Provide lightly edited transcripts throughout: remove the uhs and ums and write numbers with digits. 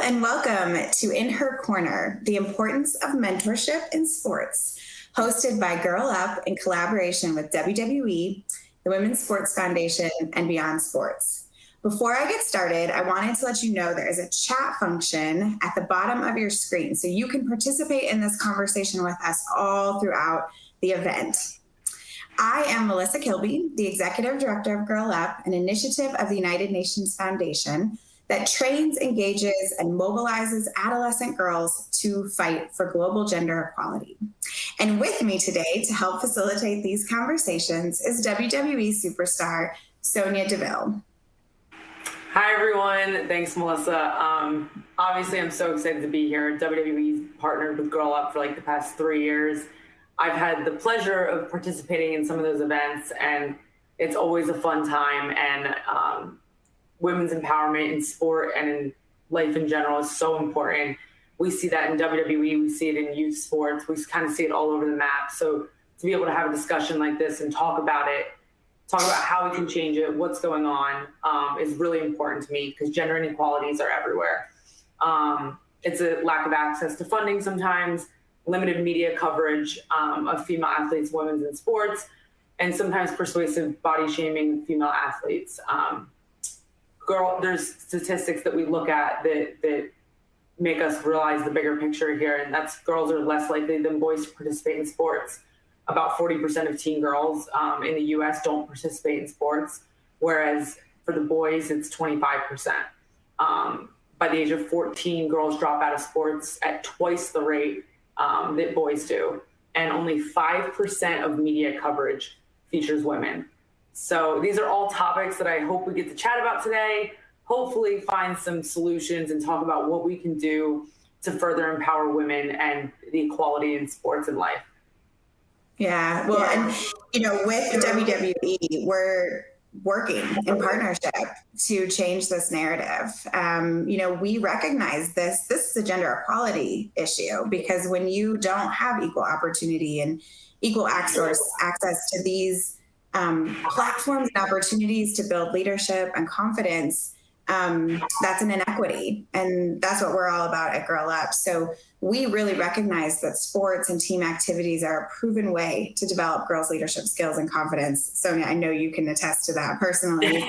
and welcome to In Her Corner, the importance of mentorship in sports, hosted by Girl Up in collaboration with WWE, the Women's Sports Foundation, and Beyond Sports. Before I get started, I wanted to let you know there is a chat function at the bottom of your screen, so you can participate in this conversation with us all throughout the event. I am Melissa Kilby, the Executive Director of Girl Up, an initiative of the United Nations Foundation that trains, engages, and mobilizes adolescent girls to fight for global gender equality. And with me today to help facilitate these conversations is WWE superstar Sonia Deville. Hi, everyone. Thanks, Melissa. Obviously, I'm so excited to be here. WWE's partnered with Girl Up for like the past 3 years. I've had the pleasure of participating in some of those events, and it's always a fun time. And women's empowerment in sport and in life in general is so important. We see that in WWE, we see it in youth sports, we kind of see it all over the map. So to be able to have a discussion like this and talk about how we can change it, what's going on, is really important to me because gender inequalities are everywhere. It's a lack of access to funding sometimes, limited media coverage of female athletes, women in sports, and sometimes persuasive body shaming of female athletes. There's statistics that we look at that make us realize the bigger picture here, and that's girls are less likely than boys to participate in sports. About 40% of teen girls in the U.S. don't participate in sports, whereas for the boys, it's 25%. By the age of 14, girls drop out of sports at twice the rate that boys do, and only 5% of media coverage features women. So these are all topics that I hope we get to chat about today, hopefully find some solutions and talk about what we can do to further empower women and the equality in sports and life. Yeah, well, and, with WWE, we're working in partnership to change this narrative. We recognize this is a gender equality issue because when you don't have equal opportunity and equal access to these platforms and opportunities to build leadership and confidence, that's an inequity. And that's what we're all about at Girl Up. So we really recognize that sports and team activities are a proven way to develop girls' leadership skills and confidence. Sonia, I know you can attest to that personally.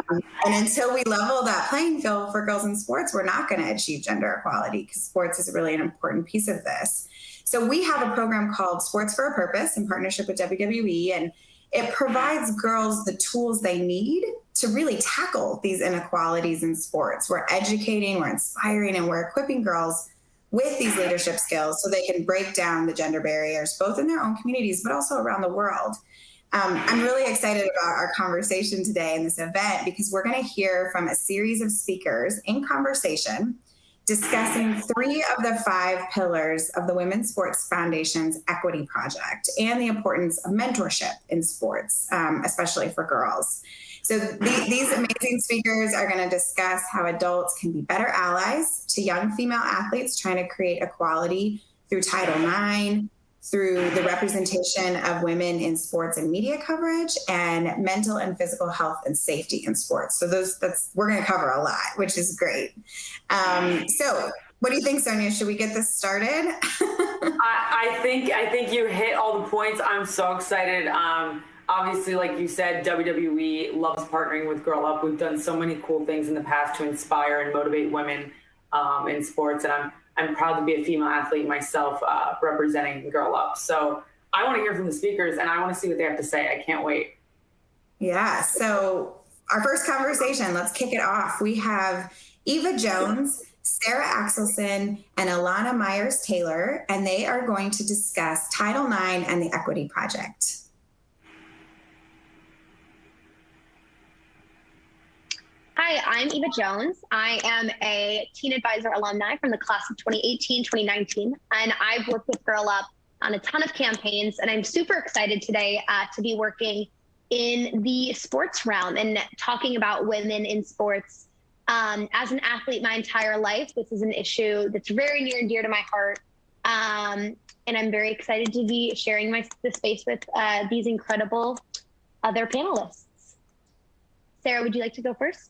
And until we level that playing field for girls in sports, we're not going to achieve gender equality because sports is really an important piece of this. So we have a program called Sports for a Purpose in partnership with WWE, and it provides girls the tools they need to really tackle these inequalities in sports. We're educating, we're inspiring, and we're equipping girls with these leadership skills so they can break down the gender barriers, both in their own communities, but also around the world. I'm really excited about our conversation today in this event because we're going to hear from a series of speakers in conversation discussing 3 of the 5 pillars of the Women's Sports Foundation's Equity Project and the importance of mentorship in sports, especially for girls. So these amazing speakers are going to discuss how adults can be better allies to young female athletes trying to create equality through Title IX, through the representation of women in sports and media coverage, and mental and physical health and safety in sports. So we're going to cover a lot, which is great. So what do you think, Sonia? Should we get this started? I think you hit all the points. I'm so excited. Obviously, like you said, WWE loves partnering with Girl Up. We've done so many cool things in the past to inspire and motivate women in sports, and I'm proud to be a female athlete myself, representing Girl Up. So I want to hear from the speakers, and I want to see what they have to say. I can't wait. Yeah. So our first conversation, let's kick it off. We have Eva Jones, Sarah Axelson, and Alana Myers-Taylor, and they are going to discuss Title IX and the Equity Project. Hi, I'm Eva Jones. I am a Teen Advisor alumni from the class of 2018-2019, and I've worked with Girl Up on a ton of campaigns, and I'm super excited today to be working in the sports realm and talking about women in sports. As an athlete my entire life, this is an issue that's very near and dear to my heart, and I'm very excited to be sharing the space with these incredible other panelists. Sarah, would you like to go first?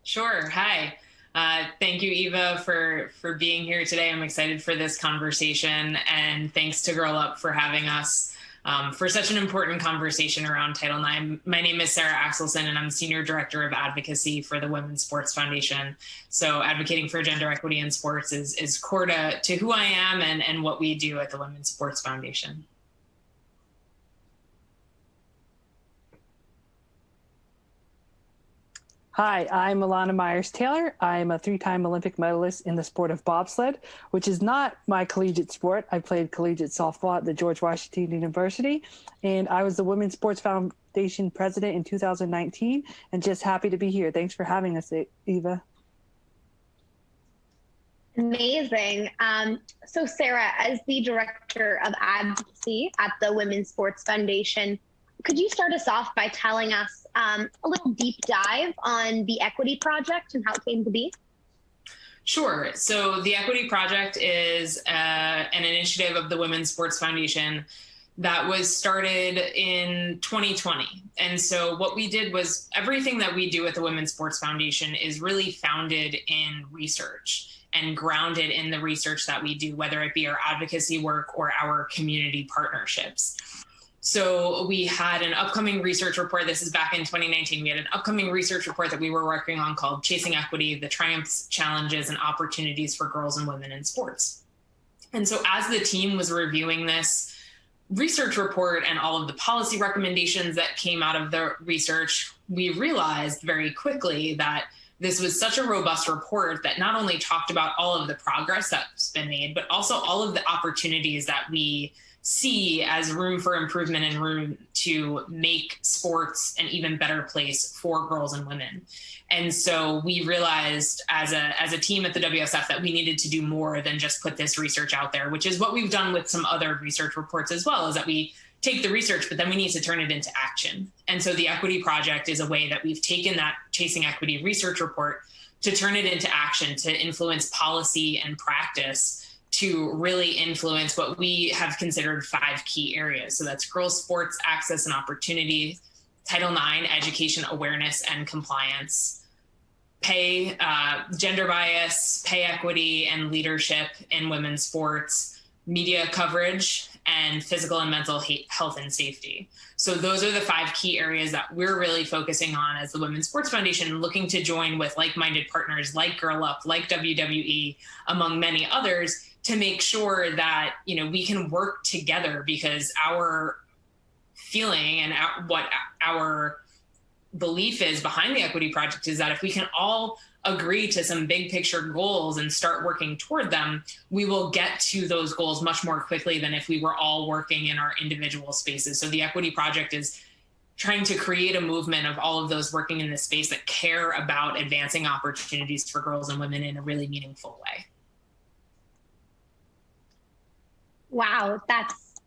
Sure. Hi. Thank you, Eva, for being here today. I'm excited for this conversation, and thanks to Girl Up for having us for such an important conversation around Title IX. My name is Sarah Axelson, and I'm Senior Director of Advocacy for the Women's Sports Foundation. So advocating for gender equity in sports is core to who I am and what we do at the Women's Sports Foundation. Hi, I'm Alana Myers-Taylor. I'm a 3-time Olympic medalist in the sport of bobsled, which is not my collegiate sport. I played collegiate softball at the George Washington University, and I was the Women's Sports Foundation president in 2019, and just happy to be here. Thanks for having us, Eva. Amazing. So Sarah, as the Director of Advocacy at the Women's Sports Foundation, could you start us off by telling us a little deep dive on the Equity Project and how it came to be? Sure. So the Equity Project is an initiative of the Women's Sports Foundation that was started in 2020. And so what we did was everything that we do at the Women's Sports Foundation is really founded in research and grounded in the research that we do, whether it be our advocacy work or our community partnerships. So we had an upcoming research report. This is back in 2019. We had an upcoming research report that we were working on called Chasing Equity, the Triumphs, Challenges, and Opportunities for Girls and Women in Sports. And so as the team was reviewing this research report and all of the policy recommendations that came out of the research, we realized very quickly that this was such a robust report that not only talked about all of the progress that's been made, but also all of the opportunities that we see as room for improvement and room to make sports an even better place for girls and women. And so we realized as a team at the WSF that we needed to do more than just put this research out there, which is what we've done with some other research reports as well, is that we take the research, but then we need to turn it into action. And so the Equity Project is a way that we've taken that Chasing Equity research report to turn it into action, to influence policy and practice, to really influence what we have considered 5 key areas. So that's girls' sports access and opportunity, Title IX, education, awareness, and compliance, pay, gender bias, pay equity, and leadership in women's sports, media coverage, and physical and mental health and safety. So those are the 5 key areas that we're really focusing on as the Women's Sports Foundation, looking to join with like-minded partners like Girl Up, like WWE, among many others, to make sure that, you know, we can work together, because our feeling and what our belief is behind the Equity Project is that if we can all agree to some big picture goals and start working toward them, we will get to those goals much more quickly than if we were all working in our individual spaces. So the Equity Project is trying to create a movement of all of those working in this space that care about advancing opportunities for girls and women in a really meaningful way. Wow, that's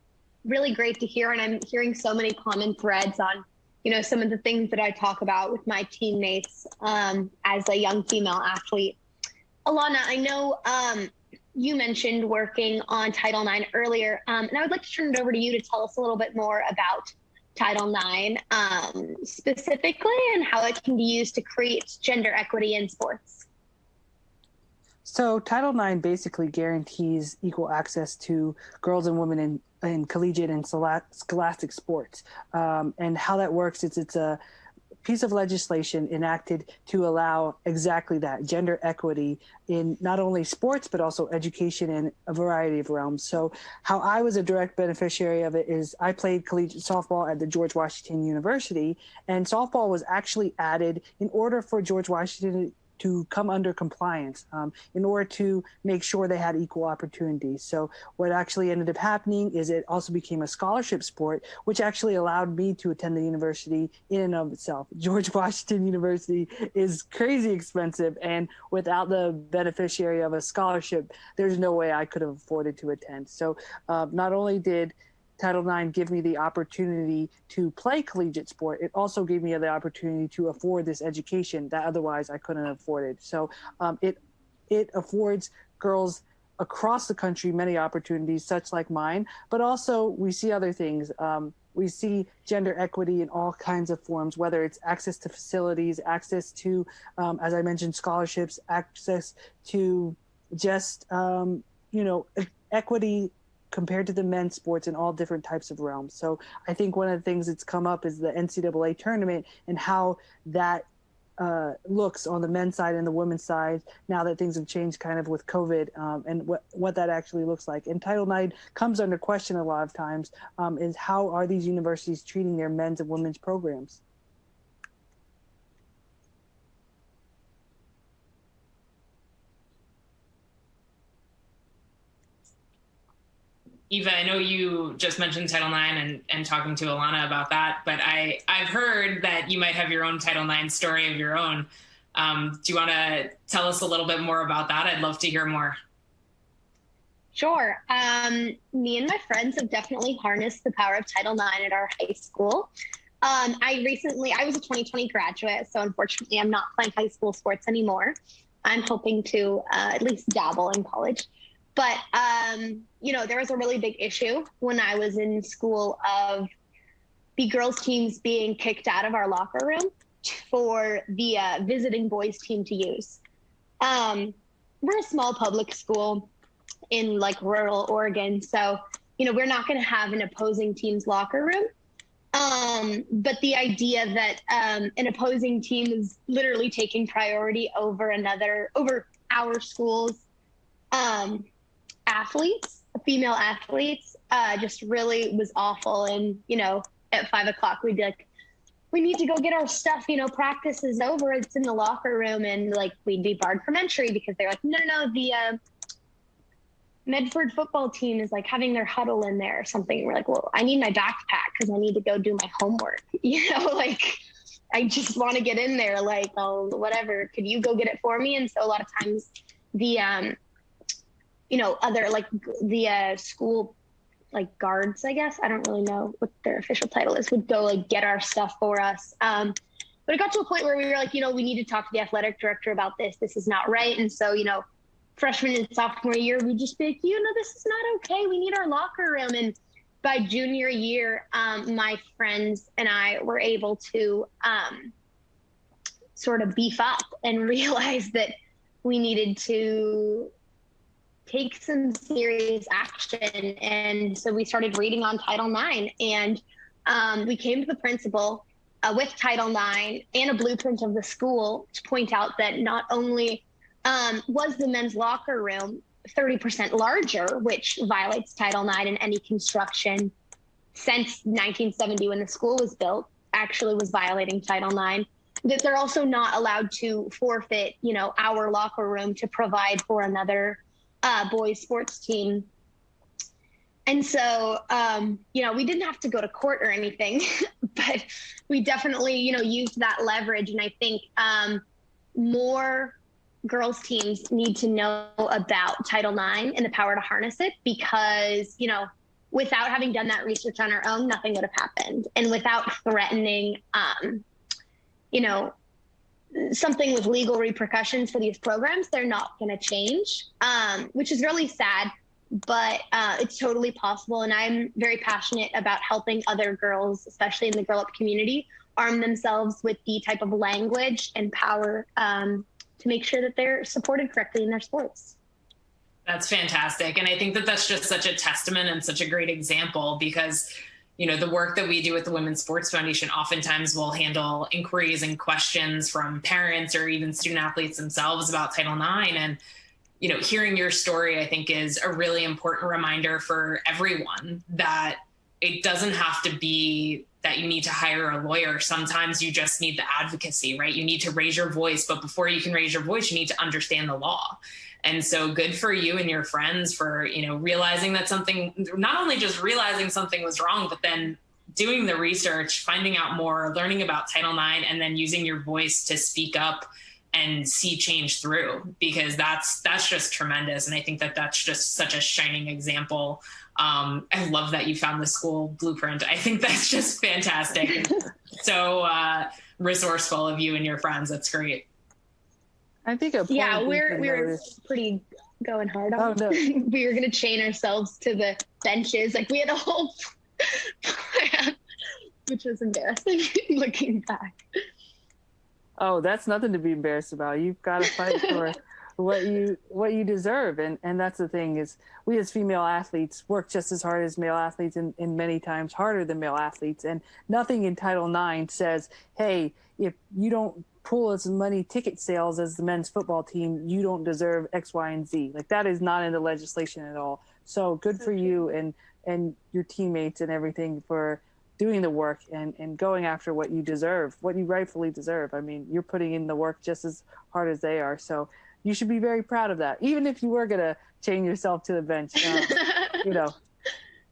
really great to hear. And I'm hearing so many common threads on, you know, some of the things that I talk about with my teammates as a young female athlete. Alana, I know you mentioned working on Title IX earlier, and I would like to turn it over to you to tell us a little bit more about Title IX specifically and how it can be used to create gender equity in sports. So Title IX basically guarantees equal access to girls and women in collegiate and scholastic sports. And how that works is it's a piece of legislation enacted to allow exactly that, gender equity in not only sports, but also education in a variety of realms. So how I was a direct beneficiary of it is I played collegiate softball at the George Washington University, and softball was actually added in order for George Washington to come under compliance, in order to make sure they had equal opportunities. So what actually ended up happening is it also became a scholarship sport, which actually allowed me to attend the university in and of itself. George Washington University is crazy expensive, and without the beneficiary of a scholarship, there's no way I could have afforded to attend. So not only did Title IX give me the opportunity to play collegiate sport, it also gave me the opportunity to afford this education that otherwise I couldn't have afforded. So it affords girls across the country many opportunities, such like mine, but also we see other things. we see gender equity in all kinds of forms, whether it's access to facilities, access to, as I mentioned, scholarships, access to just, equity compared to the men's sports in all different types of realms. So I think one of the things that's come up is the NCAA tournament and how that looks on the men's side and the women's side now that things have changed kind of with COVID, and what that actually looks like. And Title IX comes under question a lot of times, is how are these universities treating their men's and women's programs? Eva, I know you just mentioned Title IX and talking to Alana about that, but I've heard that you might have your own Title IX story of your own. Do you want to tell us a little bit more about that? I'd love to hear more. Sure. Me and my friends have definitely harnessed the power of Title IX at our high school. I was a 2020 graduate, so unfortunately I'm not playing high school sports anymore. I'm hoping to at least dabble in college. But, there was a really big issue when I was in school of the girls' teams being kicked out of our locker room for the visiting boys' team to use. We're a small public school in rural Oregon, so, we're not going to have an opposing team's locker room. But the idea that an opposing team is literally taking priority over our school's female athletes, just really was awful. And, at 5 o'clock, we'd be like, we need to go get our stuff, practice is over. It's in the locker room. And we'd be barred from entry because they're like, no, the Medford football team is having their huddle in there or something. We're like, well, I need my backpack because I need to go do my homework. I just want to get in there. Oh, whatever. Could you go get it for me? And so a lot of times the, other the school guards, I guess, I don't really know what their official title is, would go get our stuff for us. But it got to a point where we were like, we need to talk to the athletic director about this. This is not right. And so, freshman and sophomore year, we'd just be like, this is not okay. We need our locker room. And by junior year, my friends and I were able to sort of beef up and realize that we needed to take some serious action. And so we started reading on Title IX, and we came to the principal with Title IX and a blueprint of the school to point out that not only was the men's locker room 30% larger, which violates Title IX, and any construction since 1970 when the school was built actually was violating Title IX, that they're also not allowed to forfeit, our locker room to provide for another boys sports team. And so, we didn't have to go to court or anything, but we definitely, used that leverage. And I think more girls teams need to know about Title IX and the power to harness it, because, without having done that research on our own, nothing would have happened. And without threatening, something with legal repercussions for these programs, they're not going to change, which is really sad, but it's totally possible. And I'm very passionate about helping other girls, especially in the Girl Up community, arm themselves with the type of language and power to make sure that they're supported correctly in their sports. That's fantastic. And I think that that's just such a testament and such a great example, because the work that we do with the Women's Sports Foundation oftentimes will handle inquiries and questions from parents or even student athletes themselves about Title IX. And, hearing your story, I think, is a really important reminder for everyone that it doesn't have to be that you need to hire a lawyer. Sometimes you just need the advocacy, right? You need to raise your voice, but before you can raise your voice, you need to understand the law. And so good for you and your friends for, realizing that something, not only just realizing something was wrong, but then doing the research, finding out more, learning about Title IX, and then using your voice to speak up and see change through, because that's just tremendous. And I think that that's just such a shining example. I love that you found the school blueprint. I think that's just fantastic. So resourceful of you and your friends. That's great. I think we're pretty going hard on. Oh, no. We were going to chain ourselves to the benches. We had a whole plan. which was embarrassing looking back. Oh, that's nothing to be embarrassed about. You've got to fight for what you deserve. And that's the thing, is we as female athletes work just as hard as male athletes, and many times harder than male athletes. And nothing in Title IX says, hey, if you don't pull as many ticket sales as the men's football team, you don't deserve X, Y, and Z. Like, that is not in the legislation at all. So good for you and your teammates and everything for doing the work and going after what you deserve, what you rightfully deserve. I mean, you're putting in the work just as hard as they are. So you should be very proud of that. Even if you were going to chain yourself to the bench, you know,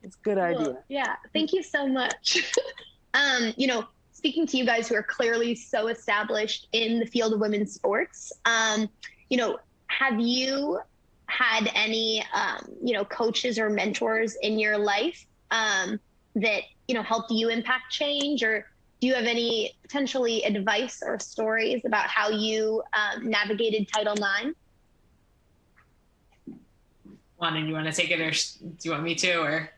it's a good idea. Well, yeah. Thank you so much. You know, speaking to you guys who are clearly so established in the field of women's sports, you know, have you had any, you know, coaches or mentors in your life that, you know, helped you impact change? Or do you have any potentially advice or stories about how you navigated Title IX? Juan, do you want to take it, or do you want me to? Or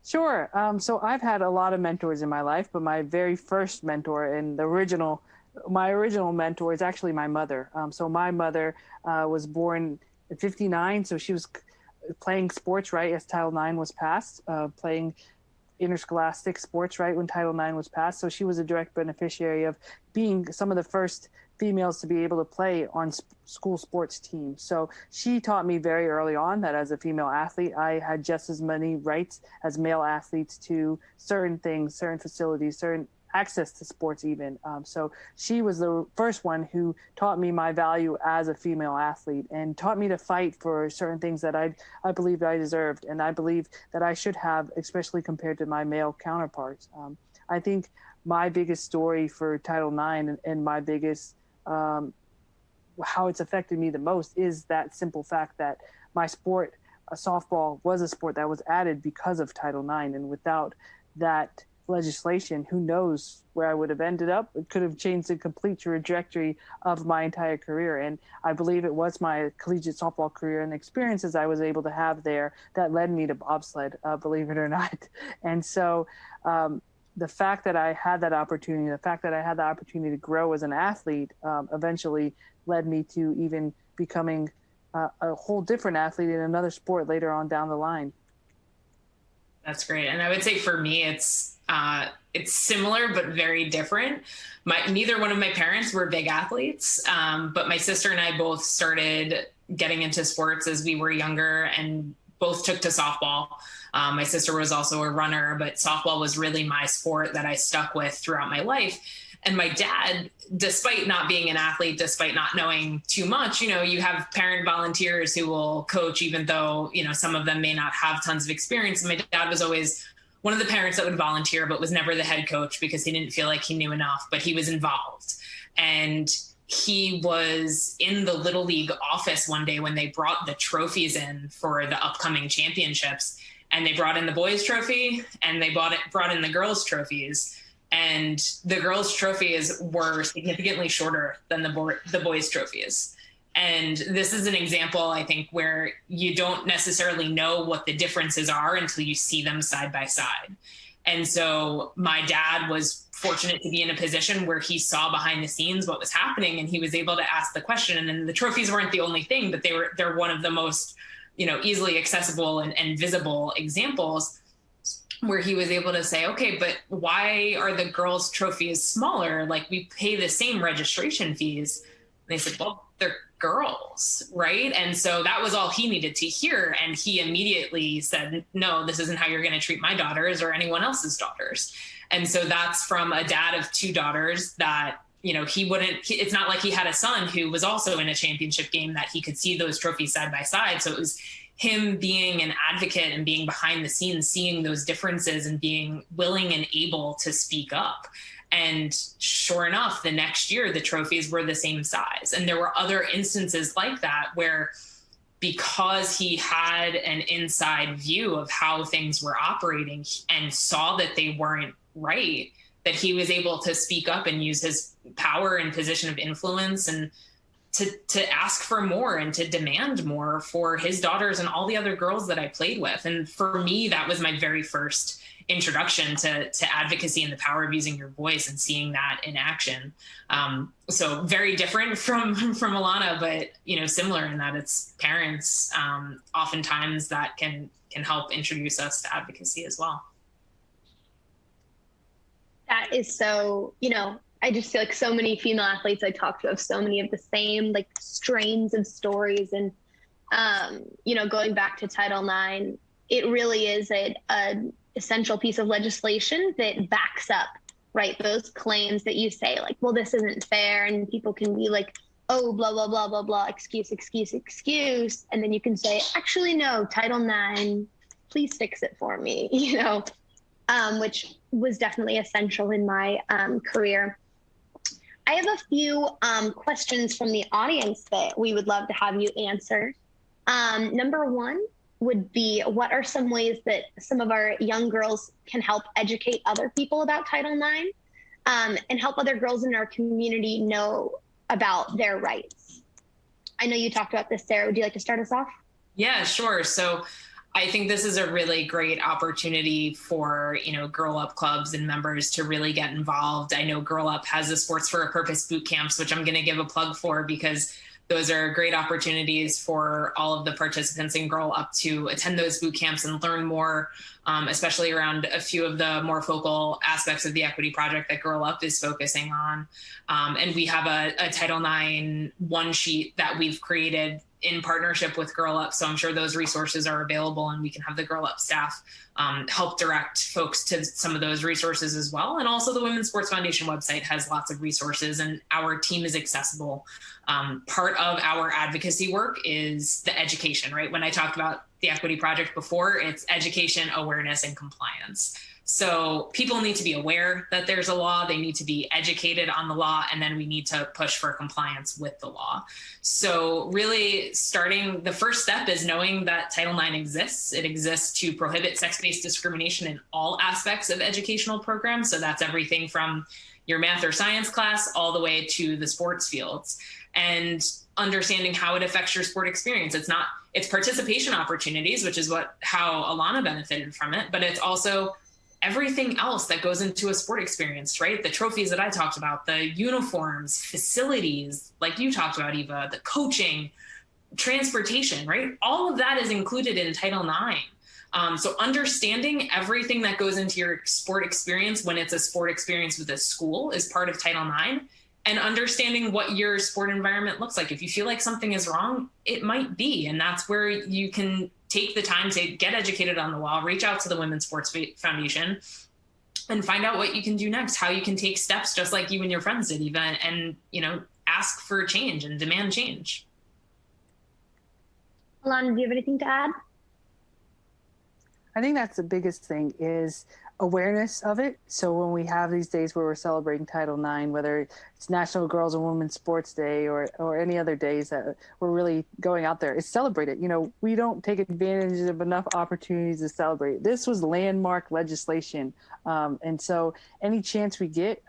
Sure. So I've had a lot of mentors in my life, but my very first mentor and my original mentor is actually my mother. So my mother was born in 1959, so she was playing sports right as Title IX was passed, playing interscholastic sports right when Title IX was passed. So she was a direct beneficiary of being some of the first females to be able to play on school sports teams. So she taught me very early on that as a female athlete, I had just as many rights as male athletes to certain things, certain facilities, certain access to sports even. So she was the first one who taught me my value as a female athlete and taught me to fight for certain things that I believed I deserved, and I believe that I should have, especially compared to my male counterparts. I think my biggest story for Title IX and my biggest, how it's affected me the most is that simple fact that my sport, softball, was a sport that was added because of Title IX. And without that legislation, who knows where I would have ended up. It could have changed the complete trajectory of my entire career. And I believe it was my collegiate softball career and the experiences I was able to have there that led me to bobsled, believe it or not. And so the fact that I had that opportunity, the fact that I had the opportunity to grow as an athlete, eventually led me to even becoming a whole different athlete in another sport later on down the line. That's great. And I would say for me, it's similar, but very different. Neither one of my parents were big athletes, but my sister and I both started getting into sports as we were younger and both took to softball. My sister was also a runner, but softball was really my sport that I stuck with throughout my life. And my dad, despite not being an athlete, despite not knowing too much, you know, you have parent volunteers who will coach, even though, you know, some of them may not have tons of experience. And my dad was always one of the parents that would volunteer, but was never the head coach because he didn't feel like he knew enough, but he was involved. And he was in the Little League office one day when they brought the trophies in for the upcoming championships. And they brought in the boys' trophy and they brought in the girls' trophies. And the girls' trophies were significantly shorter than the boys' trophies. And this is an example, I think, where you don't necessarily know what the differences are until you see them side by side. And so my dad was fortunate to be in a position where he saw behind the scenes what was happening, and he was able to ask the question. And then the trophies weren't the only thing, but they're one of the most, you know, easily accessible and visible examples, where he was able to say, okay, but why are the girls' trophies smaller? Like, we pay the same registration fees. And they said, well, they're girls, right? And so that was all he needed to hear. And he immediately said, no, this isn't how you're going to treat my daughters or anyone else's daughters. And so that's from a dad of two daughters that, you know, it's not like he had a son who was also in a championship game that he could see those trophies side by side. So it was him being an advocate and being behind the scenes, seeing those differences and being willing and able to speak up. And sure enough, the next year, the trophies were the same size. And there were other instances like that where, because he had an inside view of how things were operating and saw that they weren't right, that he was able to speak up and use his power and position of influence and to ask for more and to demand more for his daughters and all the other girls that I played with. And for me, that was my very first introduction to advocacy and the power of using your voice and seeing that in action. So very different from Alana, but, you know, similar in that it's parents oftentimes that can help introduce us to advocacy as well. That is so, you know, I just feel like so many female athletes I talk to have so many of the same like strains of stories. And, you know, going back to Title IX, it really is an essential piece of legislation that backs up, right, those claims that you say like, well, this isn't fair. And people can be like, oh, blah, blah, blah, blah, blah, excuse. And then you can say, actually, no, Title IX, please fix it for me, you know, which was definitely essential in my career. I have a few questions from the audience that we would love to have you answer. Number one would be, what are some ways that some of our young girls can help educate other people about Title IX and help other girls in our community know about their rights? I know you talked about this, Sarah. Would you like to start us off? Yeah, sure. So I think this is a really great opportunity for, you know, Girl Up clubs and members to really get involved. I know Girl Up has the Sports for a Purpose boot camps, which I'm going to give a plug for because those are great opportunities for all of the participants in Girl Up to attend those boot camps and learn more, especially around a few of the more focal aspects of the equity project that Girl Up is focusing on. And we have a Title IX one sheet that we've created in partnership with Girl Up. So I'm sure those resources are available and we can have the Girl Up staff help direct folks to some of those resources as well. And also the Women's Sports Foundation website has lots of resources and our team is accessible. Part of our advocacy work is the education, right? When I talked about the equity project before, it's education, awareness, and compliance. So people need to be aware that there's a law, they need to be educated on the law, and then we need to push for compliance with the law. So really the first step is knowing that Title IX exists. It exists to prohibit sex-based discrimination in all aspects of educational programs. So that's everything from your math or science class all the way to the sports fields. And understanding how it affects your sport experience. It's participation opportunities, which is how Alana benefited from it, but it's also everything else that goes into a sport experience, right? The trophies that I talked about, the uniforms, facilities, like you talked about, Eva, the coaching, transportation, right? All of that is included in Title IX. So understanding everything that goes into your sport experience when it's a sport experience with a school is part of Title IX, and understanding what your sport environment looks like. If you feel like something is wrong, it might be, and that's where you can take the time to get educated on the law, reach out to the Women's Sports Foundation and find out what you can do next, how you can take steps just like you and your friends did, Eva, and, you know, ask for change and demand change. Alana, do you have anything to add? I think that's the biggest thing is awareness of it. So when we have these days where we're celebrating Title IX, whether it's National Girls and Women's Sports Day or any other days that we're really going out there, it's celebrated. You know, we don't take advantage of enough opportunities to celebrate. This was landmark legislation. And so any chance we get,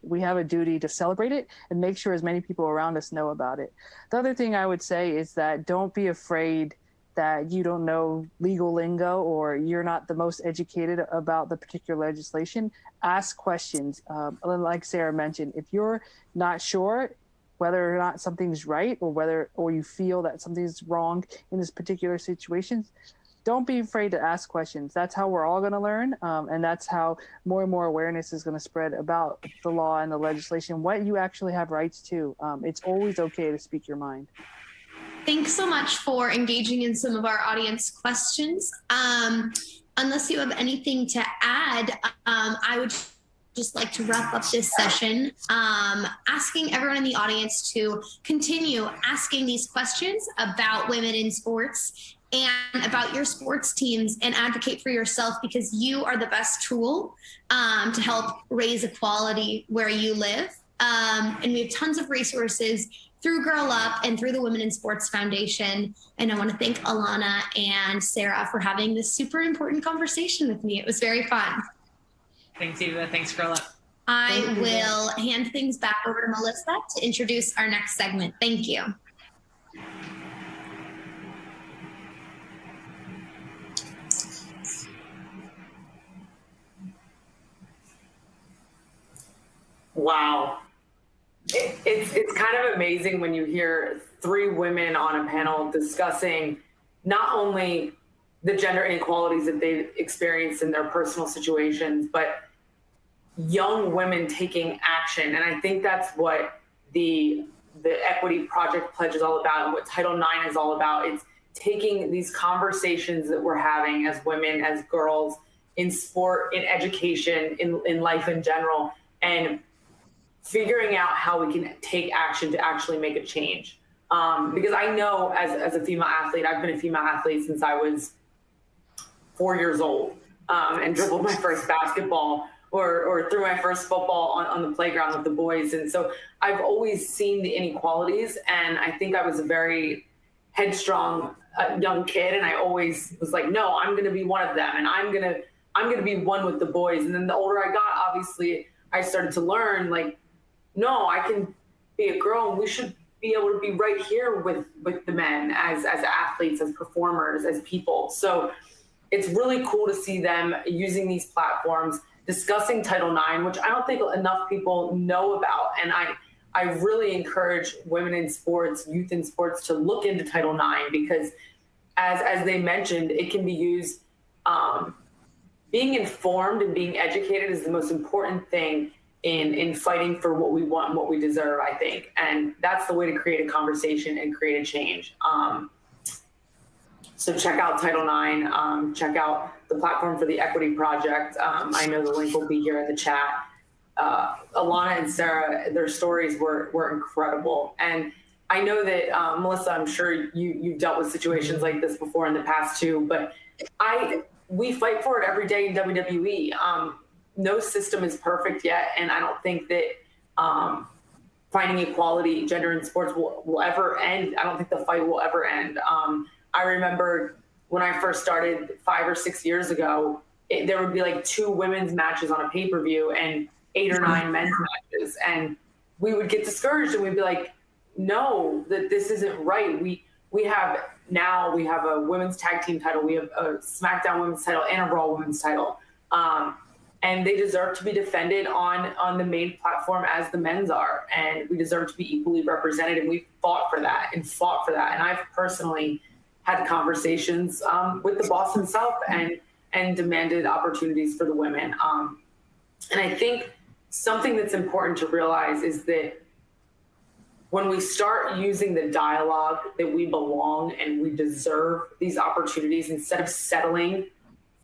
we have a duty to celebrate it and make sure as many people around us know about it. The other thing I would say is that don't be afraid that you don't know legal lingo or you're not the most educated about the particular legislation. Ask questions. Like Sarah mentioned, if you're not sure whether or not something's right or you feel that something's wrong in this particular situation, don't be afraid to ask questions. That's how we're all going to learn. And that's how more and more awareness is going to spread about the law and the legislation, what you actually have rights to. It's always okay to speak your mind. Thanks so much for engaging in some of our audience questions. Unless you have anything to add, I would just like to wrap up this session, asking everyone in the audience to continue asking these questions about women in sports and about your sports teams and advocate for yourself, because you are the best tool to help raise equality where you live. And we have tons of resources through Girl Up and through the Women in Sports Foundation. And I want to thank Alana and Sarah for having this super important conversation with me. It was very fun. Thanks, Eva. Thanks, Girl Up. I will hand things back over to Melissa to introduce our next segment. Thank you. Wow. It's kind of amazing when you hear three women on a panel discussing not only the gender inequalities that they've experienced in their personal situations, but young women taking action. And I think that's what the Equity Project Pledge is all about, and what Title IX is all about. It's taking these conversations that we're having as women, as girls, in sport, in education, in life in general, and figuring out how we can take action to actually make a change. Because I know as a female athlete, I've been a female athlete since I was 4 years old, and dribbled my first basketball or threw my first football on the playground with the boys. And so I've always seen the inequalities, and I think I was a very headstrong young kid, and I always was like, no, I'm going to be one of them, and I'm going to be one with the boys. And then the older I got, obviously I started to learn, like, no, I can be a girl, and we should be able to be right here with the men as athletes, as performers, as people. So it's really cool to see them using these platforms, discussing Title IX, which I don't think enough people know about. And I really encourage women in sports, youth in sports, to look into Title IX, because as they mentioned, it can be used. Being informed and being educated is the most important thing in fighting for what we want and what we deserve, I think. And that's the way to create a conversation and create a change. So check out Title IX, check out the platform for the Equity Project. I know the link will be here in the chat. Alana and Sarah, their stories were incredible. And I know that, Melissa, I'm sure you've dealt with situations like this before in the past too, but we fight for it every day in WWE. No system is perfect yet, and I don't think that finding equality, gender in sports will ever end. I don't think the fight will ever end. I remember when I first started 5 or 6 years ago, there would be like 2 women's matches on a pay-per-view and 8 or 9 men's matches. And we would get discouraged, and we'd be like, no, that this isn't right. We have a women's tag team title. We have a SmackDown women's title and a Raw women's title. And they deserve to be defended on the main platform as the men's are. And we deserve to be equally represented. And we fought for that. And I've personally had conversations with the boss himself and demanded opportunities for the women. And I think something that's important to realize is that when we start using the dialogue that we belong and we deserve these opportunities instead of settling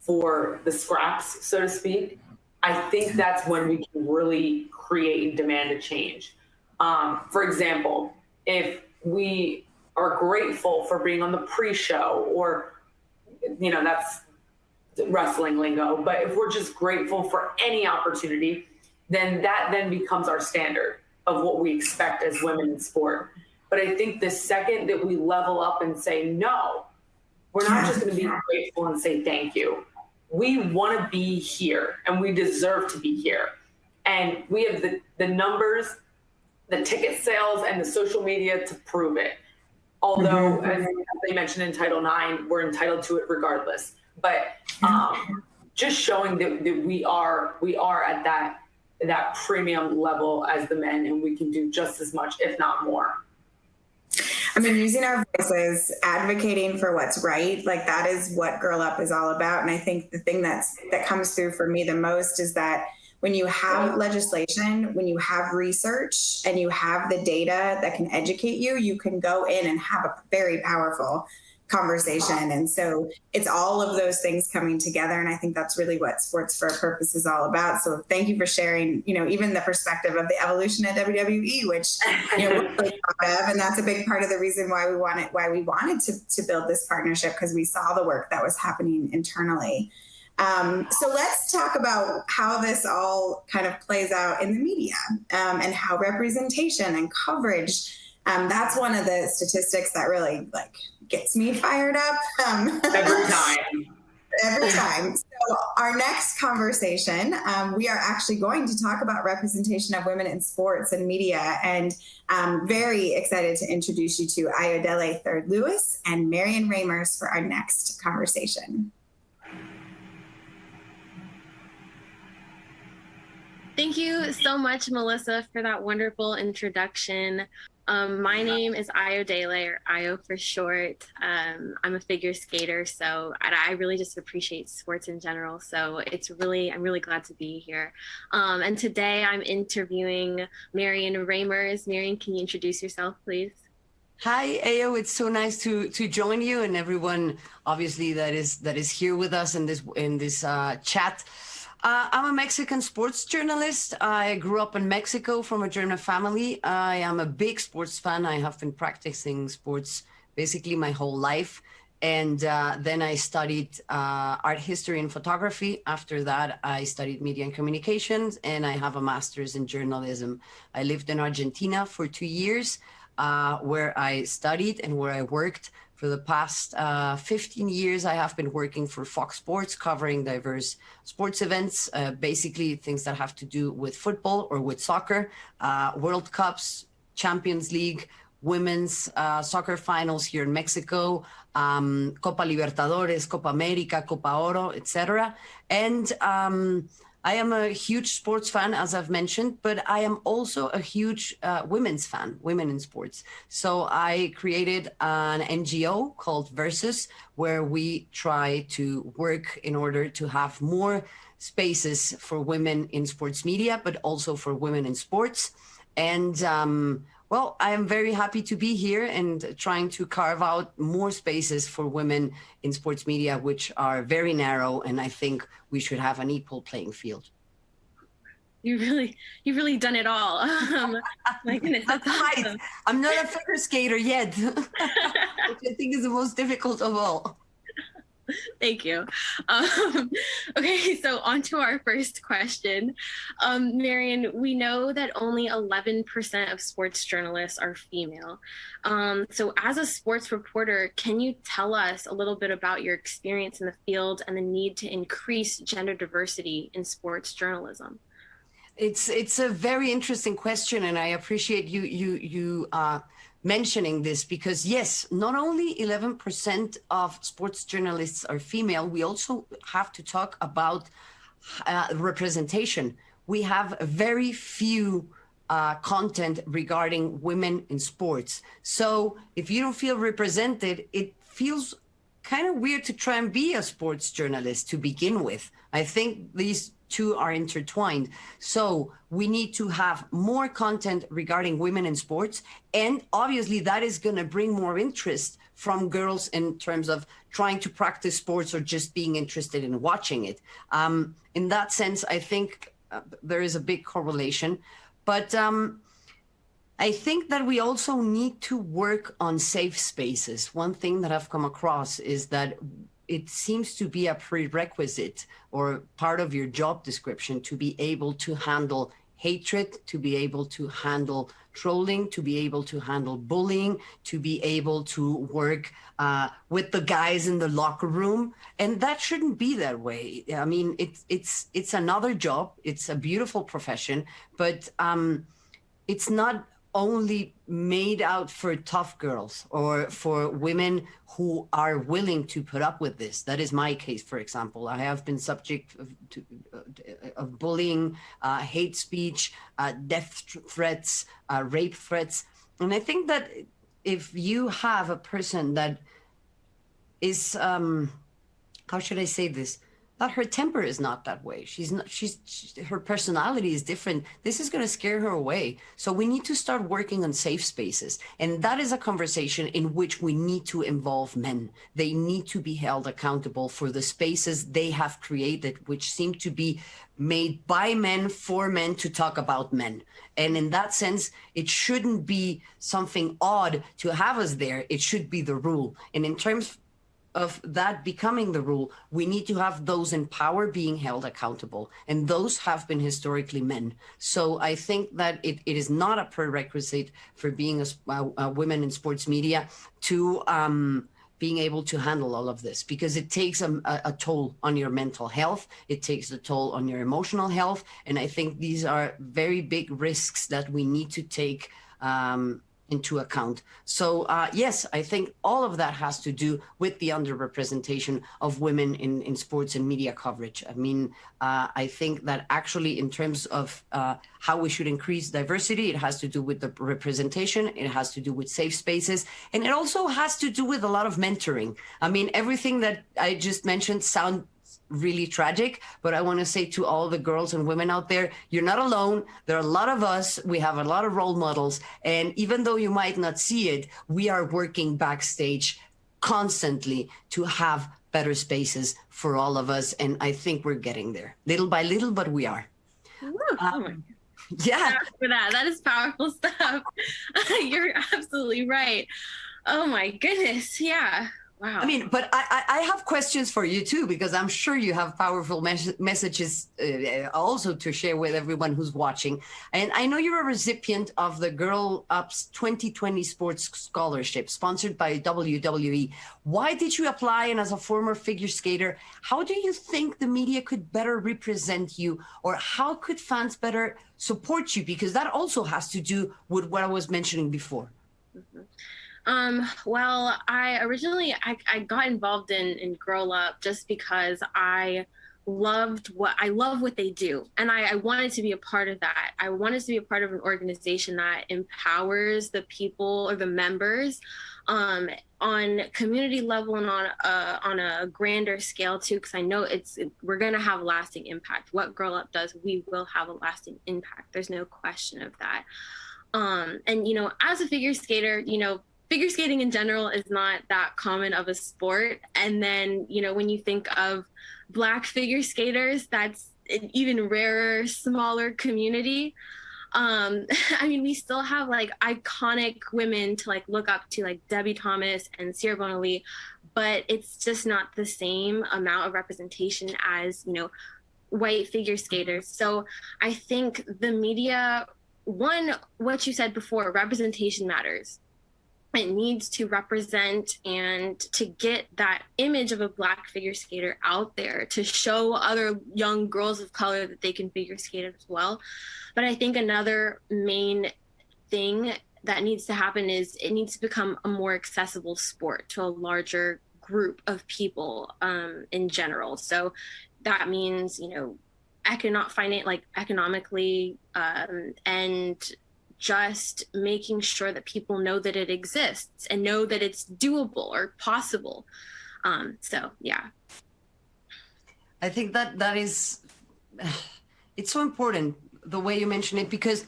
for the scraps, so to speak, I think that's when we can really create and demand a change. For example, if we are grateful for being on the pre-show, or, that's wrestling lingo, but if we're just grateful for any opportunity, then that then becomes our standard of what we expect as women in sport. But I think the second that we level up and say, no, we're not just going to be grateful and say thank you. We want to be here, and we deserve to be here. And we have the numbers, the ticket sales, and the social media to prove it. Although, as they mentioned in Title IX, we're entitled to it regardless. But just showing that we are at that premium level as the men, and we can do just as much, if not more. I mean, using our voices, advocating for what's right, like that is what Girl Up is all about. And I think the thing that comes through for me the most is that when you have legislation, when you have research, and you have the data that can educate you, you can go in and have a very powerful conversation. And so it's all of those things coming together. And I think that's really what Sports for a Purpose is all about. So thank you for sharing, even the perspective of the evolution at WWE, which, we're really proud of. And that's a big part of the reason why we wanted to build this partnership, because we saw the work that was happening internally. So let's talk about how this all kind of plays out in the media, and how representation and coverage, that's one of the statistics that really gets me fired up. Every time. Every time. So our next conversation, we are actually going to talk about representation of women in sports and media, and I'm very excited to introduce you to Ayodele Third-Lewis and Marion Ramers for our next conversation. Thank you so much, Melissa, for that wonderful introduction. My name is Ayodele, or Ayo for short. I'm a figure skater, so I really just appreciate sports in general. So I'm really glad to be here. And today I'm interviewing Marion Ramers. Marion, can you introduce yourself, please? Hi, Ayo. It's so nice to join you and everyone, obviously, that is here with us in this chat. I'm a Mexican sports journalist. I grew up in Mexico from a German family. I am a big sports fan. I have been practicing sports basically my whole life. And then I studied art history and photography. After that, I studied media and communications, and I have a master's in journalism. I lived in Argentina for 2 years, where I studied and where I worked. For the past 15 years, I have been working for Fox Sports, covering diverse sports events, basically things that have to do with football or with soccer, World Cups, Champions League, women's soccer finals here in Mexico, Copa Libertadores, Copa America, Copa Oro, etc. And I am a huge sports fan, as I've mentioned, but I am also a huge women's fan, women in sports. So I created an NGO called Versus, where we try to work in order to have more spaces for women in sports media, but also for women in sports. And well, I am very happy to be here and trying to carve out more spaces for women in sports media, which are very narrow, and I think we should have an equal playing field. You've really done it all. My goodness, that's awesome. I'm not a figure skater yet, which I think is the most difficult of all. Thank you. Okay, so on to our first question. Marion, we know that only 11% of sports journalists are female. So as a sports reporter, can you tell us a little bit about your experience in the field and the need to increase gender diversity in sports journalism? It's a very interesting question, and I appreciate you mentioning this, because yes, not only 11% of sports journalists are female, we also have to talk about representation. We have very few content regarding women in sports. So if you don't feel represented, it feels kind of weird to try and be a sports journalist to begin with. I think these two are intertwined. So we need to have more content regarding women in sports. And obviously that is going to bring more interest from girls in terms of trying to practice sports or just being interested in watching it. In that sense, I think there is a big correlation. But I think that we also need to work on safe spaces. One thing that I've come across is that it seems to be a prerequisite or part of your job description to be able to handle hatred, to be able to handle trolling, to be able to handle bullying, to be able to work with the guys in the locker room. And that shouldn't be that way. I mean, it's another job. It's a beautiful profession, but it's not only made out for tough girls or for women who are willing to put up with this. That is my case, for example. I have been subject of bullying, hate speech, death threats, rape threats. And I think that if you have a person that is, how should I say this? That her temper is not that way. Her personality is different. This is going to scare her away. So we need to start working on safe spaces. And that is a conversation in which we need to involve men. They need to be held accountable for the spaces they have created, which seem to be made by men for men to talk about men. And in that sense, it shouldn't be something odd to have us there. It should be the rule. And in terms of that becoming the rule, we need to have those in power being held accountable. And those have been historically men. So I think that it is not a prerequisite for being a women in sports media to being able to handle all of this, because it takes a toll on your mental health. It takes a toll on your emotional health. And I think these are very big risks that we need to take into account. So yes, I think all of that has to do with the underrepresentation of women in sports and media coverage. I mean, I think that actually in terms of how we should increase diversity, it has to do with the representation, it has to do with safe spaces, and it also has to do with a lot of mentoring. I mean, everything that I just mentioned sounds really tragic, but I want to say to all the girls and women out there, you're not alone. There are a lot of us. We have a lot of role models. And even though you might not see it, we are working backstage constantly to have better spaces for all of us. And I think we're getting there little by little, but we are. Yeah. For that. That is powerful stuff. You're absolutely right. Oh my goodness. Yeah. Wow. I mean, but I have questions for you too, because I'm sure you have powerful messages also to share with everyone who's watching. And I know you're a recipient of the Girl Up's 2020 Sports Scholarship, sponsored by WWE. Why did you apply? And as a former figure skater, how do you think the media could better represent you, or how could fans better support you? Because that also has to do with what I was mentioning before. Mm-hmm. Well, I originally got involved in Girl Up just because I love what they do. And I wanted to be a part of that. I wanted to be a part of an organization that empowers the people or the members, on community level and on a grander scale too, because I know we're going to have lasting impact. What Girl Up does, we will have a lasting impact. There's no question of that. And, you know, as a figure skater, you know, figure skating in general is not that common of a sport. And then, you know, when you think of Black figure skaters, that's an even rarer, smaller community. I mean, we still have like iconic women to like look up to, like Debbie Thomas and Sierra Bonali, but it's just not the same amount of representation as, you know, white figure skaters. So I think the media, one, what you said before, representation matters. It needs to represent and to get that image of a Black figure skater out there, to show other young girls of color that they can figure skate as well. But I think another main thing that needs to happen is it needs to become a more accessible sport to a larger group of people in general. So that means, you know, economically and just making sure that people know that it exists and know that it's doable or possible. So, yeah. I think that is, it's so important the way you mention it, because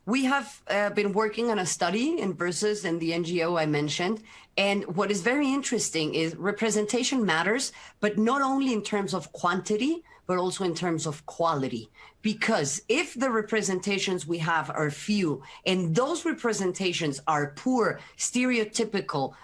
we have been working on a study in Versus and the NGO I mentioned. And what is very interesting is representation matters, but not only in terms of quantity, but also in terms of quality. Because if the representations we have are few, and those representations are poor, stereotypical,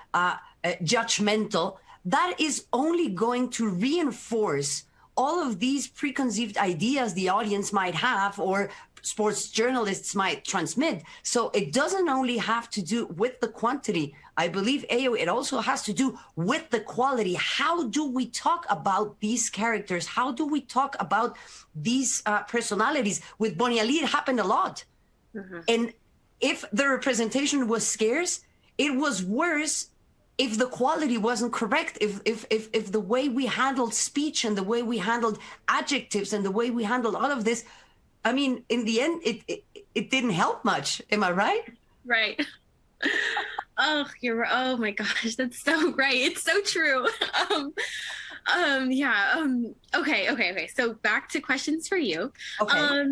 judgmental, that is only going to reinforce all of these preconceived ideas the audience might have or sports journalists might transmit. So it doesn't only have to do with the quantity. I believe, Ayo, it also has to do with the quality. How do we talk about these characters? How do we talk about these personalities? With Bonnie Ali, it happened a lot. Mm-hmm. And if the representation was scarce, it was worse if the quality wasn't correct, if the way we handled speech and the way we handled adjectives and the way we handled all of this, I mean, in the end, it didn't help much. Am I right? Right. Oh, oh my gosh, that's so right. It's so true. Yeah. Okay. So back to questions for you. Okay.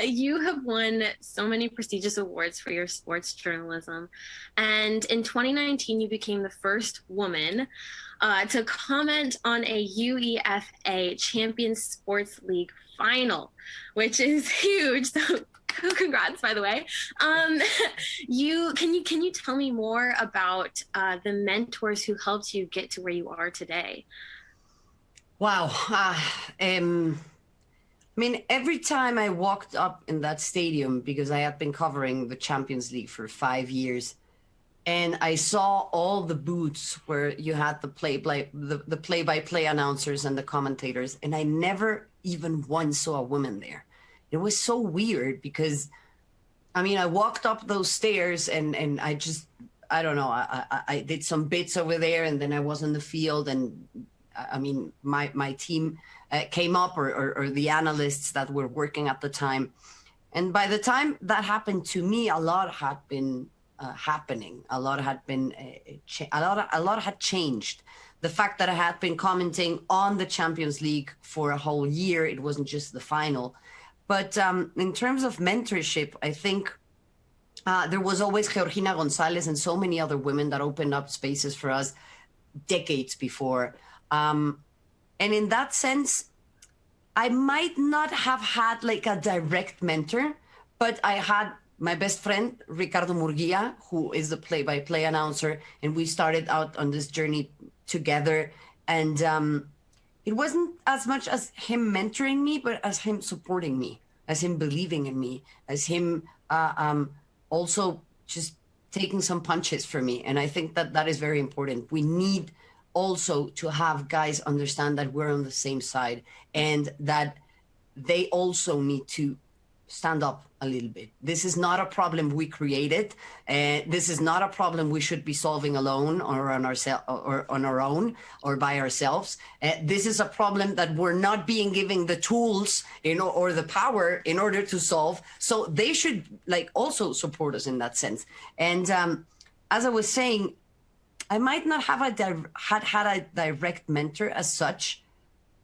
You have won so many prestigious awards for your sports journalism. And in 2019, you became the first woman to comment on a UEFA Champions Sports League final, which is huge. So congrats, by the way. Can you tell me more about the mentors who helped you get to where you are today? Wow. I mean, every time I walked up in that stadium, because I had been covering the Champions League for 5 years, and I saw all the booths where you had the play-by-play announcers and the commentators, and I never even once saw a woman there. It was so weird because, I mean, I walked up those stairs and I don't know, I did some bits over there, and then I was in the field, and I mean, my team came up, or the analysts that were working at the time. And by the time that happened to me, a lot had been happening. A lot had changed. The fact that I had been commenting on the Champions League for a whole year, it wasn't just the final. But in terms of mentorship, I think there was always Georgina Gonzalez and so many other women that opened up spaces for us decades before. And in that sense, I might not have had like a direct mentor, but I had my best friend, Ricardo Murguia, who is the play-by-play announcer, and we started out on this journey together. And it wasn't as much as him mentoring me, but as him supporting me, as him believing in me, as him also just taking some punches for me. And I think that that is very important. We need also to have guys understand that we're on the same side, and that they also need to stand up a little bit. This is not a problem we created. This is not a problem we should be solving alone or on our own or by ourselves. This is a problem that we're not being given the tools, or the power in order to solve. So they should like also support us in that sense. And as I was saying, I might not have had a direct mentor as such,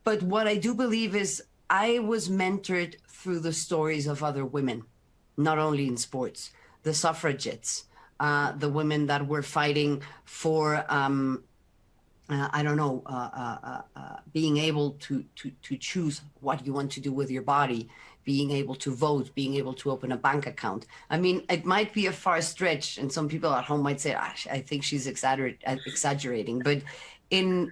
but what I do believe is I was mentored through the stories of other women, not only in sports, the suffragettes, the women that were fighting for, being able to choose what you want to do with your body, being able to vote, being able to open a bank account. I mean, it might be a far stretch, and some people at home might say, I think she's exaggerating, but in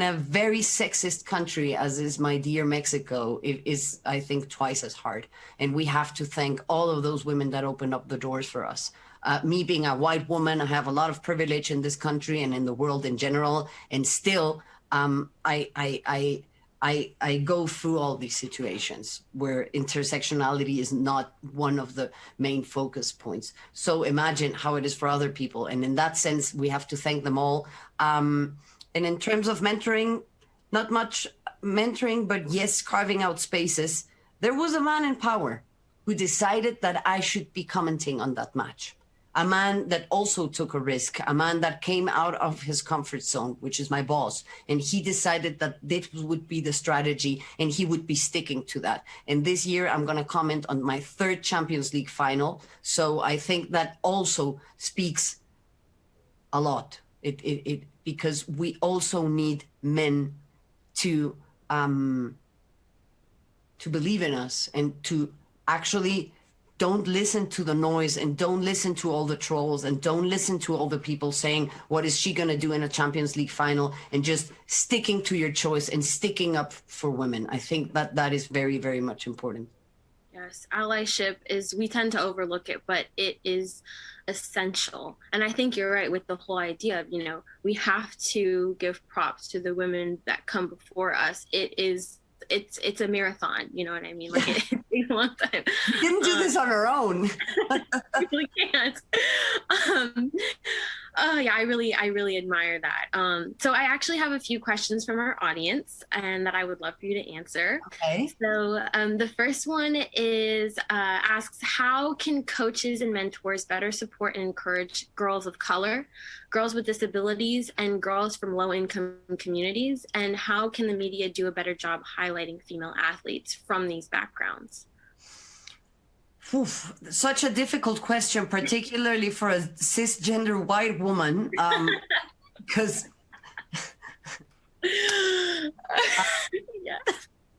a very sexist country, as is my dear Mexico, it is, I think, twice as hard. And we have to thank all of those women that opened up the doors for us. Me being a white woman, I have a lot of privilege in this country and in the world in general, and still, I go through all these situations where intersectionality is not one of the main focus points. So imagine how it is for other people. And in that sense, we have to thank them all. And in terms of mentoring, not much mentoring, but yes, carving out spaces. There was a man in power who decided that I should be commenting on that match. A man that also took a risk, a man that came out of his comfort zone, which is my boss. And he decided that this would be the strategy and he would be sticking to that. And this year, I'm going to comment on my third Champions League final. So I think that also speaks a lot. Because we also need men to believe in us and to actually don't listen to the noise and don't listen to all the trolls and don't listen to all the people saying, what is she going to do in a Champions League final? And just sticking to your choice and sticking up for women. I think that is very, very much important. Yes, allyship we tend to overlook it, but it is essential. And I think you're right with the whole idea of, we have to give props to the women that come before us. It's a marathon, you know what I mean? Like it takes a long time. We didn't do this on our own. We really can't. Yeah, I really admire that. So I actually have a few questions from our audience and that I would love for you to answer. Okay. So the first one is asks, how can coaches and mentors better support and encourage girls of color, girls with disabilities, and girls from low-income communities? And how can the media do a better job highlighting female athletes from these backgrounds? Oof, such a difficult question, particularly for a cisgender white woman, because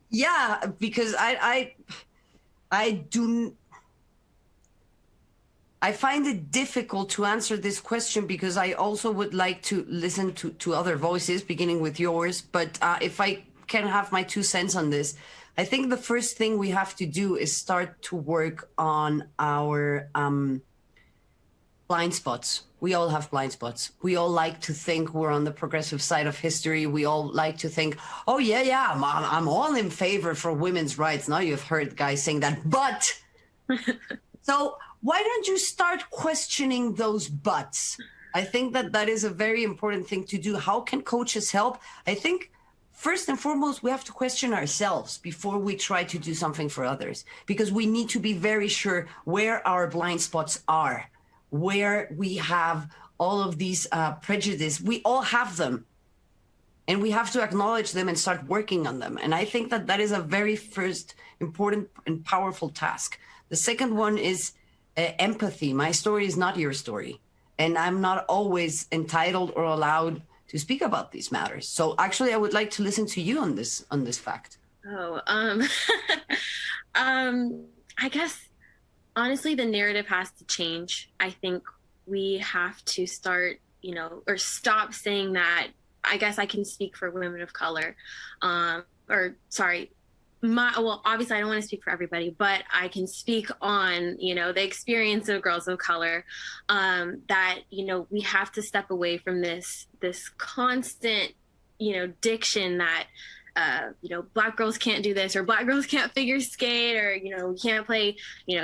yeah, because I find it difficult to answer this question because I also would like to listen to other voices, beginning with yours. But if I can have my 2 cents on this, I think the first thing we have to do is start to work on our Blind spots. We all have blind spots. We all like to think we're on the progressive side of history. We all like to think, oh, yeah, I'm all in favor for women's rights. Now you've heard guys saying that, but. So why don't you start questioning those buts? I think that is a very important thing to do. How can coaches help? I think first and foremost, we have to question ourselves before we try to do something for others, because we need to be very sure where our blind spots are, where we have all of these prejudice. We all have them, and we have to acknowledge them and start working on them. And I think that is a very first important and powerful task. The second one is empathy. My story is not your story, and I'm not always entitled or allowed to speak about these matters. So actually, I would like to listen to you on this fact. Oh, I guess honestly, the narrative has to change. I think we have to start, or stop saying that. I guess I can speak for women of color, obviously I don't want to speak for everybody, but I can speak on, the experience of girls of color, that, we have to step away from this constant, diction that, Black girls can't do this, or Black girls can't figure skate, or, we can't play,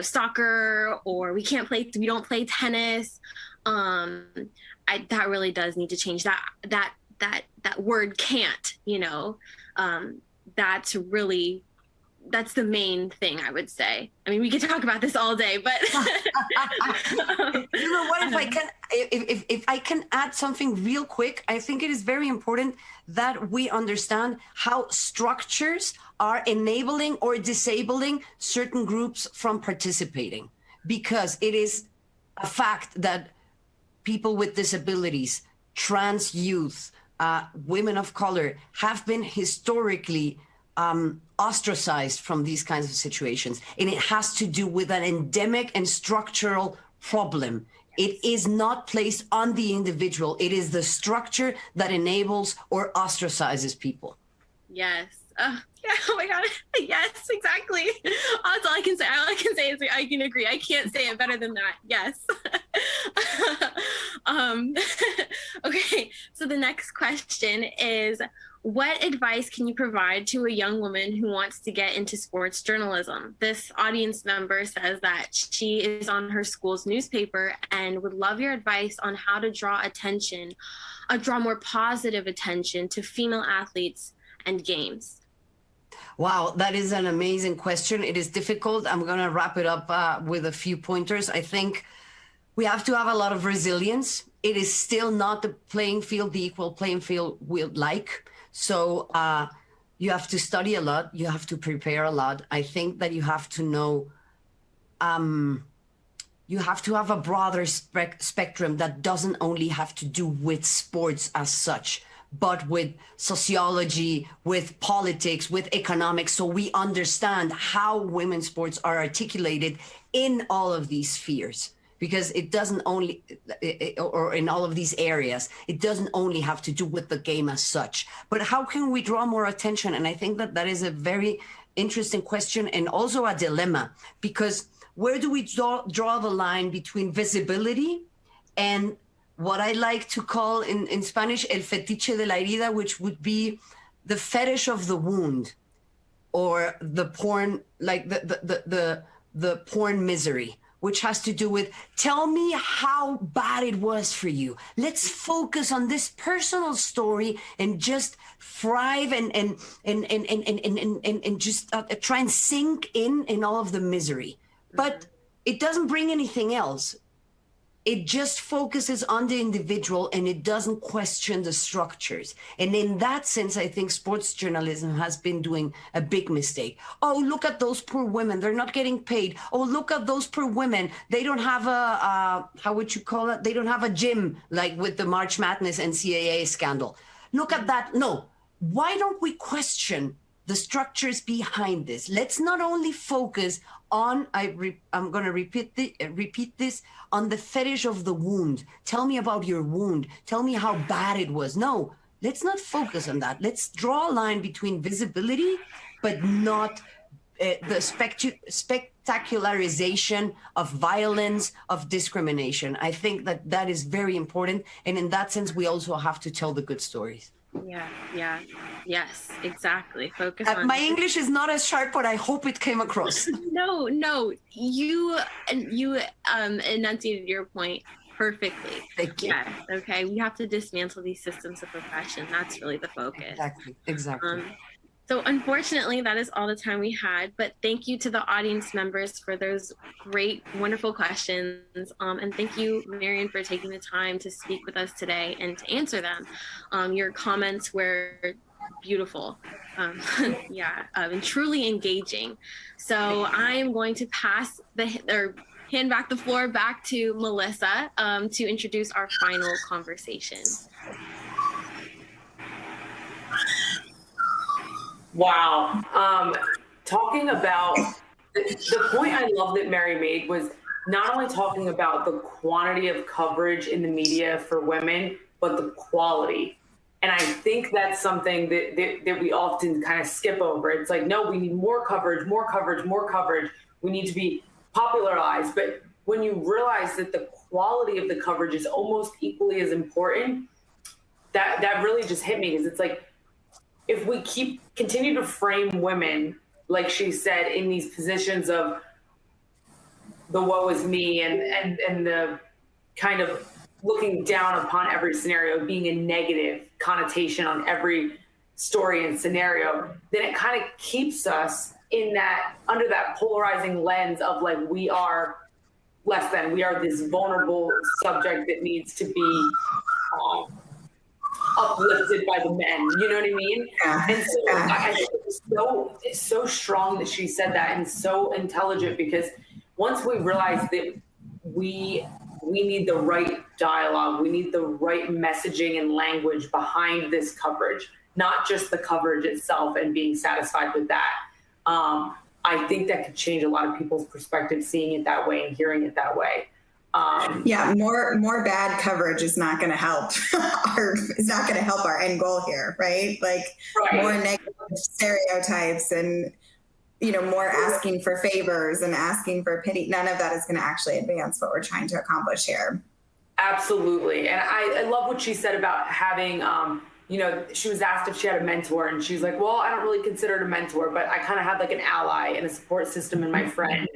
soccer, or we don't play tennis. That really does need to change. That word can't, that's the main thing, I would say. I mean, we could talk about this all day, but you know what, if I can add something real quick, I think it is very important that we understand how structures are enabling or disabling certain groups from participating, because it is a fact that people with disabilities, trans youth, women of color have been historically ostracized from these kinds of situations. And it has to do with an endemic and structural problem. It is not placed on the individual. It is the structure that enables or ostracizes people. Yes. Yeah, oh my God. Yes, exactly. That's all I can say. All I can say is I can agree. I can't say it better than that. Yes. Okay. So the next question is, what advice can you provide to a young woman who wants to get into sports journalism? This audience member says that she is on her school's newspaper and would love your advice on how to draw more positive attention to female athletes and games. Wow, that is an amazing question. It is difficult. I'm going to wrap it up with a few pointers. I think we have to have a lot of resilience. It is still not the equal playing field we'd like. So you have to study a lot. You have to prepare a lot. I think that you have to know, you have to have a broader spectrum that doesn't only have to do with sports as such, but with sociology, with politics, with economics, so we understand how women's sports are articulated in all of these spheres. Because it doesn't only, or in all of these areas, it doesn't only have to do with the game as such. But how can we draw more attention? And I think that is a very interesting question, and also a dilemma, because where do we draw the line between visibility and what I like to call in Spanish, el fetiche de la herida, which would be the fetish of the wound, or the porn, like the porn misery, which has to do with, tell me how bad it was for you. Let's focus on this personal story and just thrive and just try and sink in all of the misery. But it doesn't bring anything else. It just focuses on the individual, and it doesn't question the structures. And in that sense, I think sports journalism has been doing a big mistake. Oh, look at those poor women. They're not getting paid. Oh, look at those poor women. They don't have how would you call it? They don't have a gym, like with the March Madness NCAA scandal. Look at that. No. Why don't we question the structures behind this? Let's not only focus on, I'm going to repeat this, on the fetish of the wound. Tell me about your wound. Tell me how bad it was. No, let's not focus on that. Let's draw a line between visibility, but not the spectacularization of violence, of discrimination. I think that that is very important. And in that sense, we also have to tell the good stories. Yeah. Yes, exactly. Focus on my English is not as sharp, but I hope it came across. No, you enunciated your point perfectly. Thank you. Yeah, okay. We have to dismantle these systems of oppression. That's really the focus. Exactly. So unfortunately, that is all the time we had, but thank you to the audience members for those great, wonderful questions. And thank you, Marian, for taking the time to speak with us today and to answer them. Your comments were beautiful, and truly engaging. So I am going to hand back the floor back to Melissa to introduce our final conversation. Wow. Talking about the point I love that Mary made was not only talking about the quantity of coverage in the media for women, but the quality. And I think that's something that we often kind of skip over. It's like, no, we need more coverage. We need to be popularized. But when you realize that the quality of the coverage is almost equally as important, that really just hit me, because it's like, if we continue to frame women, like she said, in these positions of the woe is me and the kind of looking down upon every scenario, being a negative connotation on every story and scenario, then it kind of keeps us in that, under that polarizing lens of like, we are less than, we are this vulnerable subject that needs to be uplifted by the men, you know what I mean? Yeah. And so I think it's so strong that she said that, and so intelligent, because once we realize that we need the right dialogue, we need the right messaging and language behind this coverage, not just the coverage itself and being satisfied with that. I think that could change a lot of people's perspective, seeing it that way and hearing it that way. More bad coverage is not going to help our end goal here, right? Like more negative stereotypes and, more asking for favors and asking for pity. None of that is going to actually advance what we're trying to accomplish here. Absolutely. And I love what she said about having, she was asked if she had a mentor, and she's like, well, I don't really consider it a mentor, but I kind of had like an ally and a support system in my friend.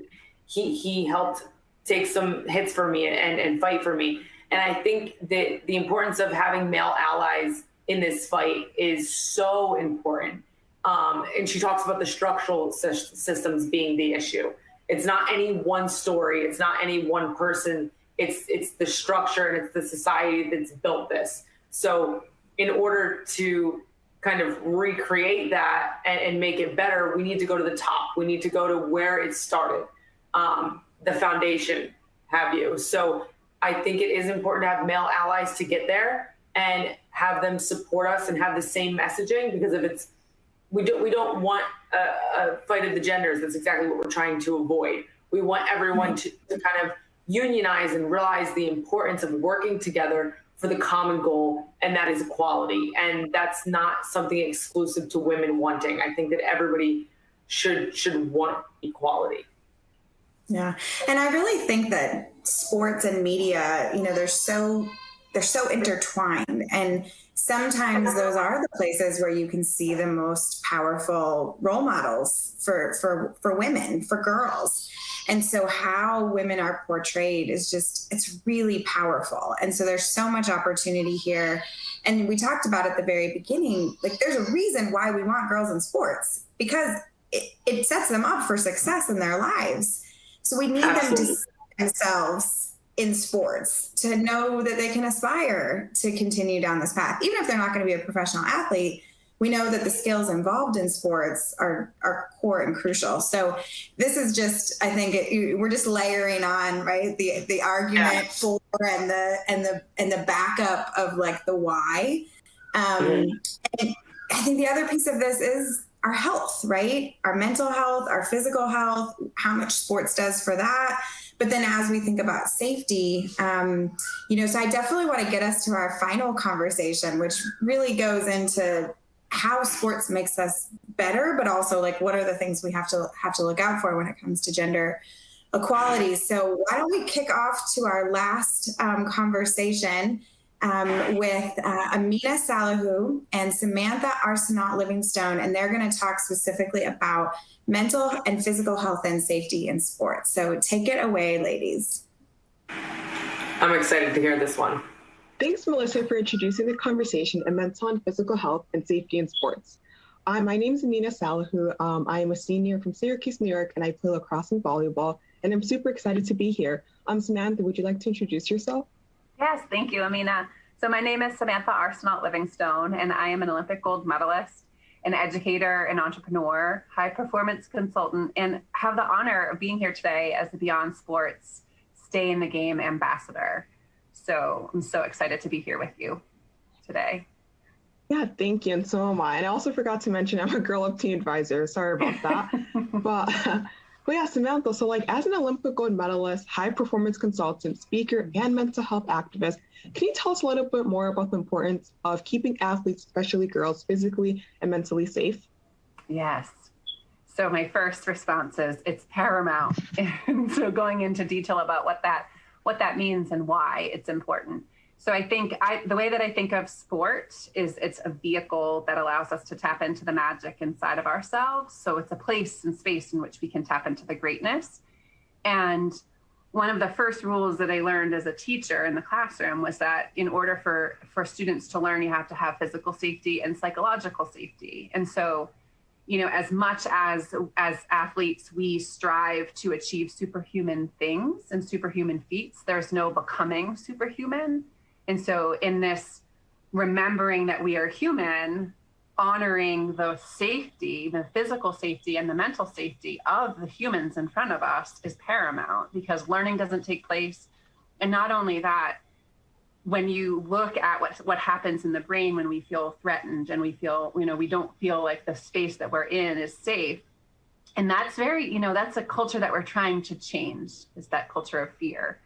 He helped take some hits for me and fight for me. And I think that the importance of having male allies in this fight is so important. And she talks about the structural systems being the issue. It's not any one story. It's not any one person. It's the structure and it's the society that's built this. So in order to kind of recreate that and make it better, we need to go to the top. We need to go to where it started. The foundation, have you. So I think it is important to have male allies to get there and have them support us and have the same messaging, because if we don't want a fight of the genders. That's exactly what we're trying to avoid. We want everyone to kind of unionize and realize the importance of working together for the common goal, and that is equality. And that's not something exclusive to women wanting. I think that everybody should want equality. Yeah. And I really think that sports and media, they're so intertwined, and sometimes those are the places where you can see the most powerful role models for women, for girls. And so how women are portrayed is it's really powerful. And so there's so much opportunity here. And we talked about at the very beginning, like there's a reason why we want girls in sports, because it sets them up for success in their lives. So we need them to see themselves in sports, to know that they can aspire to continue down this path. Even if they're not going to be a professional athlete, we know that the skills involved in sports are core and crucial. So this is just, I think we're just layering on, right? The argument for and the backup of like the why. And I think the other piece of this is our health, right? Our mental health, our physical health, how much sports does for that. But then as we think about safety, so I definitely want to get us to our final conversation, which really goes into how sports makes us better, but also like what are the things we have to look out for when it comes to gender equality. So why don't we kick off to our last conversation with Amina Salahu and Samantha Arsenault-Livingstone, and they're going to talk specifically about mental and physical health and safety in sports. So take it away, ladies. I'm excited to hear this one. Thanks, Melissa, for introducing the conversation on mental and physical health and safety in sports. My name is Amina Salahu. I am a senior from Syracuse, New York, and I play lacrosse and volleyball, and I'm super excited to be here. Samantha, would you like to introduce yourself? Yes, thank you, Amina. So my name is Samantha Arsenault-Livingstone, and I am an Olympic gold medalist, an educator, an entrepreneur, high performance consultant, and have the honor of being here today as the Beyond Sports Stay in the Game ambassador. So I'm so excited to be here with you today. Yeah, thank you, and so am I. And I also forgot to mention I'm a Girl Up team advisor. Sorry about that. but yeah, Samantha, so like as an Olympic gold medalist, high performance consultant, speaker, and mental health activist, can you tell us a little bit more about the importance of keeping athletes, especially girls, physically and mentally safe? Yes. So my first response is it's paramount. And so going into detail about what that means and why it's important. So I think the way that I think of sport is it's a vehicle that allows us to tap into the magic inside of ourselves. So it's a place and space in which we can tap into the greatness. And one of the first rules that I learned as a teacher in the classroom was that in order for students to learn, you have to have physical safety and psychological safety. And so, you know, as much as athletes, we strive to achieve superhuman things and superhuman feats, there's no becoming superhuman. And so in this remembering that we are human, honoring the safety, the physical safety and the mental safety of the humans in front of us is paramount, because learning doesn't take place. And not only that, when you look at what happens in the brain when we feel threatened and we feel, you know, we don't feel like the space that we're in is safe. And that's very, you know, that's a culture that we're trying to change, is that culture of fear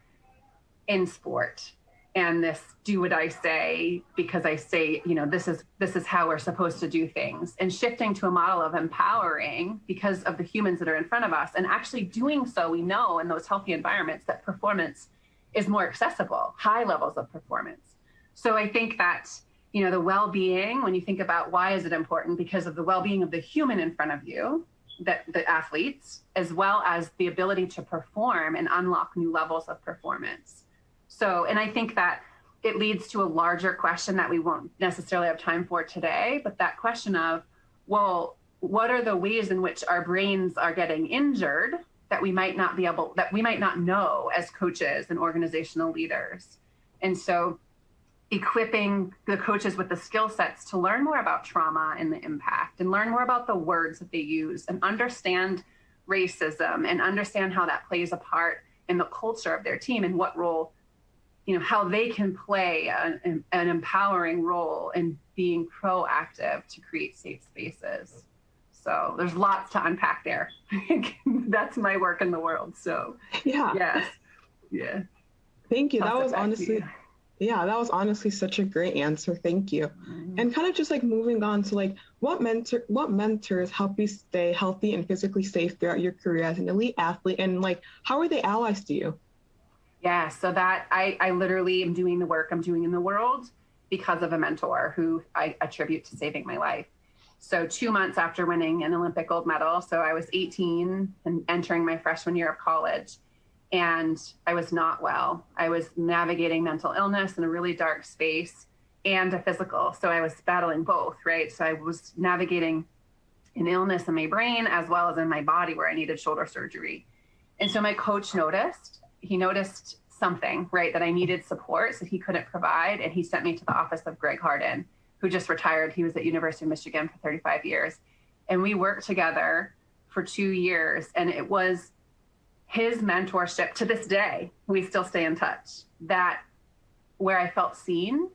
in sport. And this do what I say because I say, you know, this is how we're supposed to do things, and shifting to a model of empowering because of the humans that are in front of us, and actually doing so, we know in those healthy environments that performance is more accessible, high levels of performance. So I think that, you know, the well-being, when you think about why is it important, because of the well-being of the human in front of you, that the athletes, as well as the ability to perform and unlock new levels of performance. So, and I think that it leads to a larger question that we won't necessarily have time for today, but that question of, well, what are the ways in which our brains are getting injured that we might not know as coaches and organizational leaders? And so equipping the coaches with the skill sets to learn more about trauma and the impact, and learn more about the words that they use, and understand racism, and understand how that plays a part in the culture of their team, and what role, you know, how they can play an empowering role in being proactive to create safe spaces. So there's lots to unpack there. That's my work in the world. So yeah. Yes. Yeah. Thank you. That was honestly such a great answer. Thank you. Mm-hmm. And kind of just like moving on to like what mentors help you stay healthy and physically safe throughout your career as an elite athlete, and like how are they allies to you? Yeah, so that I literally am doing the work I'm doing in the world because of a mentor who I attribute to saving my life. So 2 months after winning an Olympic gold medal, so I was 18 and entering my freshman year of college, and I was not well. I was navigating mental illness in a really dark space and a physical. So I was battling both, right? So I was navigating an illness in my brain as well as in my body where I needed shoulder surgery. And so my coach noticed something, right, that I needed support, so he couldn't provide. And he sent me to the office of Greg Harden, who just retired. He was at University of Michigan for 35 years. And we worked together for 2 years. And it was his mentorship to this day, we still stay in touch, that where I felt seen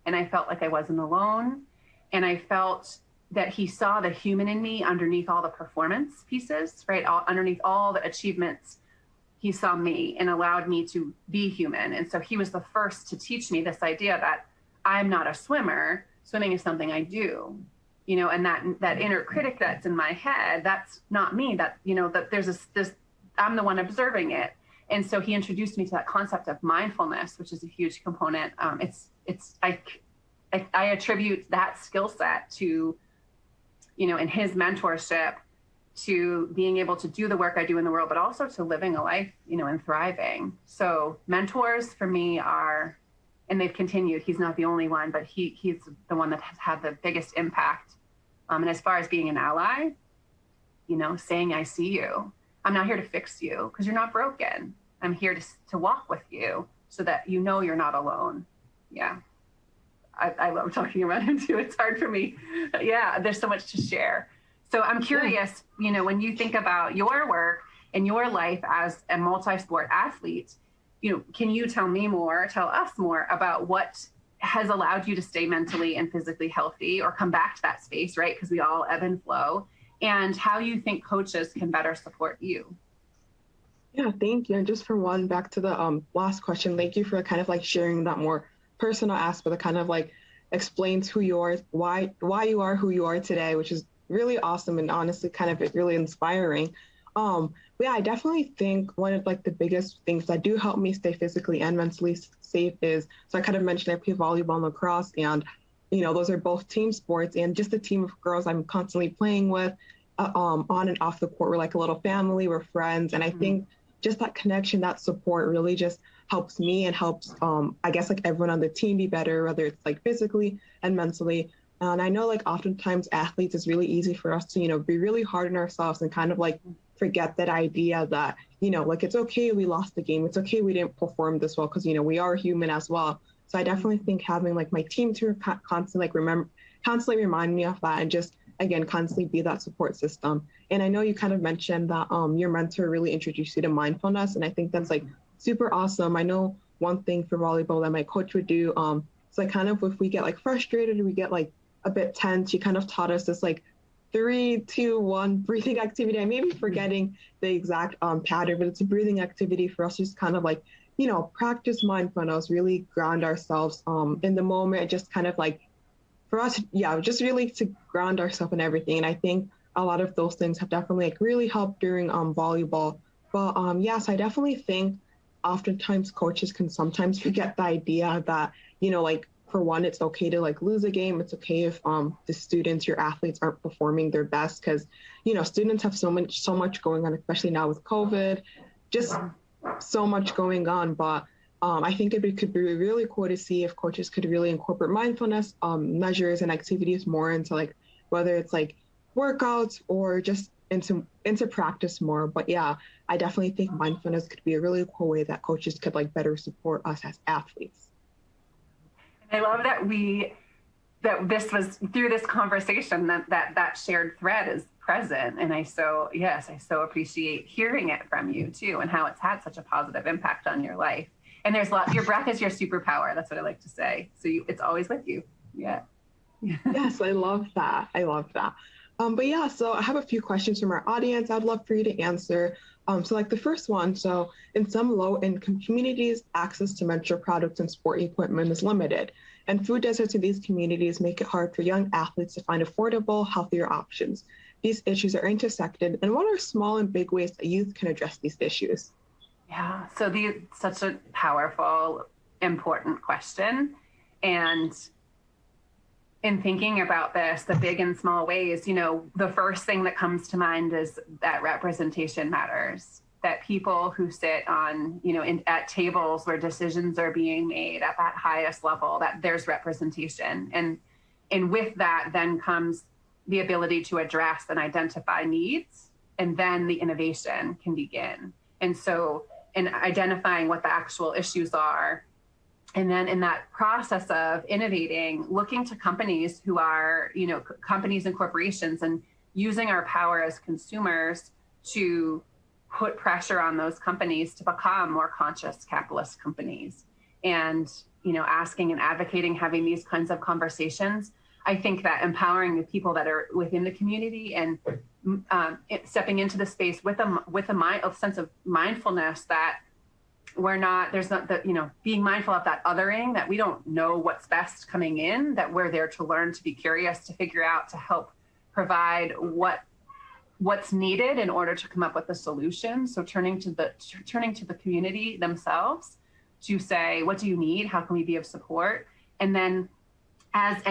and I felt like I wasn't alone. And I felt that he saw the human in me underneath all the performance pieces, right? Underneath all the achievements, he saw me and allowed me to be human. And so he was the first to teach me this idea that I'm not a swimmer. Swimming is something I do. and that inner critic that's in my head, that's not me. That, that there's this, I'm the one observing it. And so he introduced me to that concept of mindfulness, which is a huge component. I attribute that skill set to, in his mentorship, to being able to do the work I do in the world, but also to living a life, and thriving. So mentors for me are, and they've continued, he's not the only one, but he's the one that has had the biggest impact. And as far as being an ally, saying, I see you. I'm not here to fix you because you're not broken. I'm here to walk with you so that you're not alone. Yeah. I love talking about him too. It's hard for me. Yeah, there's so much to share. So I'm curious, when you think about your work and your life as a multi-sport athlete, can you tell us more about what has allowed you to stay mentally and physically healthy or come back to that space, right? Because we all ebb and flow, and how you think coaches can better support you. Yeah, thank you. And just for one, back to the last question, thank you for kind of like sharing that more personal aspect that kind of like explains who you are, why you are who you are today, which is really awesome and honestly kind of really inspiring. But yeah, I definitely think one of like the biggest things that do help me stay physically and mentally safe is, so I kind of mentioned I play volleyball and lacrosse, and those are both team sports, and just the team of girls I'm constantly playing with on and off the court. We're like a little family, we're friends, and I think just that connection, that support really just helps me and helps, I guess, like everyone on the team be better, whether it's like physically and mentally. And I know like oftentimes athletes, it's really easy for us to, be really hard on ourselves and kind of like forget that idea that, like it's okay we lost the game. It's okay we didn't perform this well because, we are human as well. So I definitely think having like my team to constantly remind me of that and just, again, constantly be that support system. And I know you kind of mentioned that your mentor really introduced you to mindfulness. And I think that's like super awesome. I know one thing for volleyball that my coach would do, it's like kind of if we get like frustrated or we get like a bit tense, she kind of taught us this like 3, 2, 1 breathing activity. I may be forgetting the exact pattern, but it's a breathing activity for us to just kind of like, practice mindfulness, really ground ourselves in the moment, just kind of like for us, just really to ground ourselves in everything. And I think a lot of those things have definitely like really helped during volleyball. But so I definitely think oftentimes coaches can sometimes forget the idea that, like for one, it's okay to like lose a game. It's okay if the students, your athletes aren't performing their best because, students have so much going on, especially now with COVID, just so much going on. But I think it could be really cool to see if coaches could really incorporate mindfulness measures and activities more into like, whether it's like workouts or just into practice more. But yeah, I definitely think mindfulness could be a really cool way that coaches could like better support us as athletes. I love that this was through this conversation that shared thread is present. And I so appreciate hearing it from you too, and how it's had such a positive impact on your life. And your breath is your superpower. That's what I like to say. So it's always with you. Yeah. Yes, I love that. But yeah, so I have a few questions from our audience I'd love for you to answer. So like the first one, so in some low-income communities, access to mentor products and sport equipment is limited, and food deserts in these communities make it hard for young athletes to find affordable, healthier options. These issues are intersected, and what are small and big ways that youth can address these issues? Yeah, so such a powerful, important question. And in thinking about this, the big and small ways, the first thing that comes to mind is that representation matters, that people who sit on, at tables where decisions are being made at that highest level, that there's representation. And with that then comes the ability to address and identify needs, and then the innovation can begin. And so in identifying what the actual issues are, and then in that process of innovating, looking to companies who are, companies and corporations, and using our power as consumers to put pressure on those companies to become more conscious capitalist companies. And, asking and advocating, having these kinds of conversations, I think that empowering the people that are within the community and stepping into the space with a sense of mindfulness that there's not the, being mindful of that othering, that we don't know what's best coming in, that we're there to learn, to be curious, to figure out, to help provide what's needed in order to come up with a solution. So turning to the community themselves to say, what do you need? How can we be of support? And then as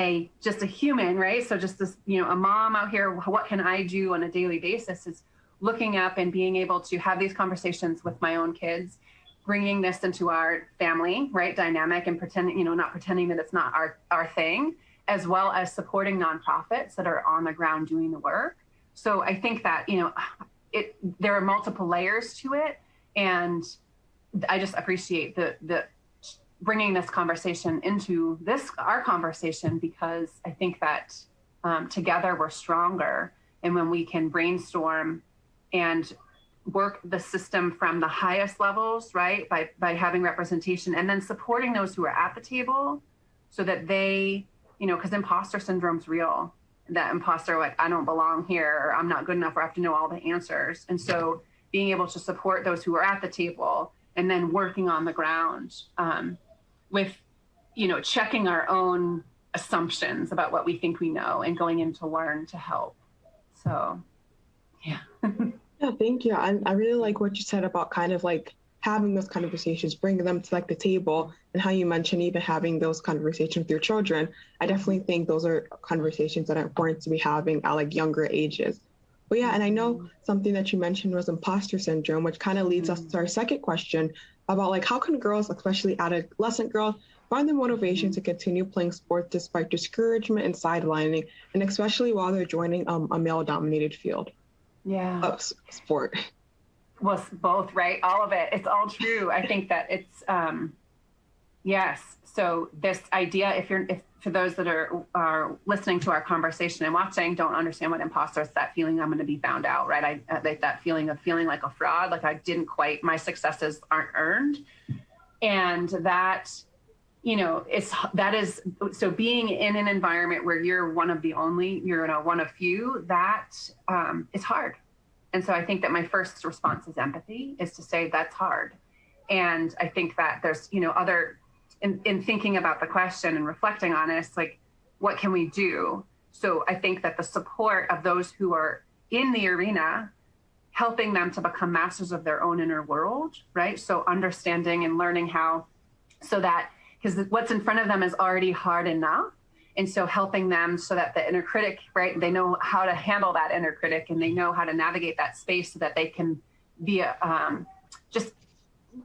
just a human, right? So just this, a mom out here, what can I do on a daily basis is looking up and being able to have these conversations with my own kids, bringing this into our family, right? Dynamic, and pretending, not pretending that it's not our thing, as well as supporting nonprofits that are on the ground doing the work. So I think that, there are multiple layers to it. And I just appreciate the bringing this conversation into our conversation, because I think that together we're stronger. And when we can brainstorm and work the system from the highest levels, right, by having representation, and then supporting those who are at the table so that they, because imposter syndrome's real. That imposter, like, I don't belong here, or I'm not good enough, or I have to know all the answers. And so being able to support those who are at the table and then working on the ground with, checking our own assumptions about what we think we know and going in to learn to help. So, yeah. Yeah, thank you. I really like what you said about kind of like having those conversations, bringing them to like the table, and how you mentioned even having those conversations with your children. I definitely think those are conversations that are important to be having at like younger ages. But yeah, and I know something that you mentioned was imposter syndrome, which kind of leads us to our second question about like, how can girls, especially adolescent girls, find the motivation to continue playing sports despite discouragement and sidelining, and especially while they're joining a male-dominated field? Yeah. Sport. Well, both, right? All of it. It's all true. I think that it's, yes. So this idea, if for those that are listening to our conversation and watching, don't understand what imposter is, that feeling I'm going to be found out, right? I like that feeling of feeling like a fraud, like I didn't quite, my successes aren't earned. And that, so being in an environment where you're one of the only, you're one of few, that is hard. And so I think that my first response is empathy, is to say that's hard. And I think that there's, in thinking about the question and reflecting on it, it's like, what can we do? So I think that the support of those who are in the arena, helping them to become masters of their own inner world, right? So understanding and learning how, so that, because what's in front of them is already hard enough. And so helping them so that the inner critic, right, they know how to handle that inner critic, and they know how to navigate that space so that they can be just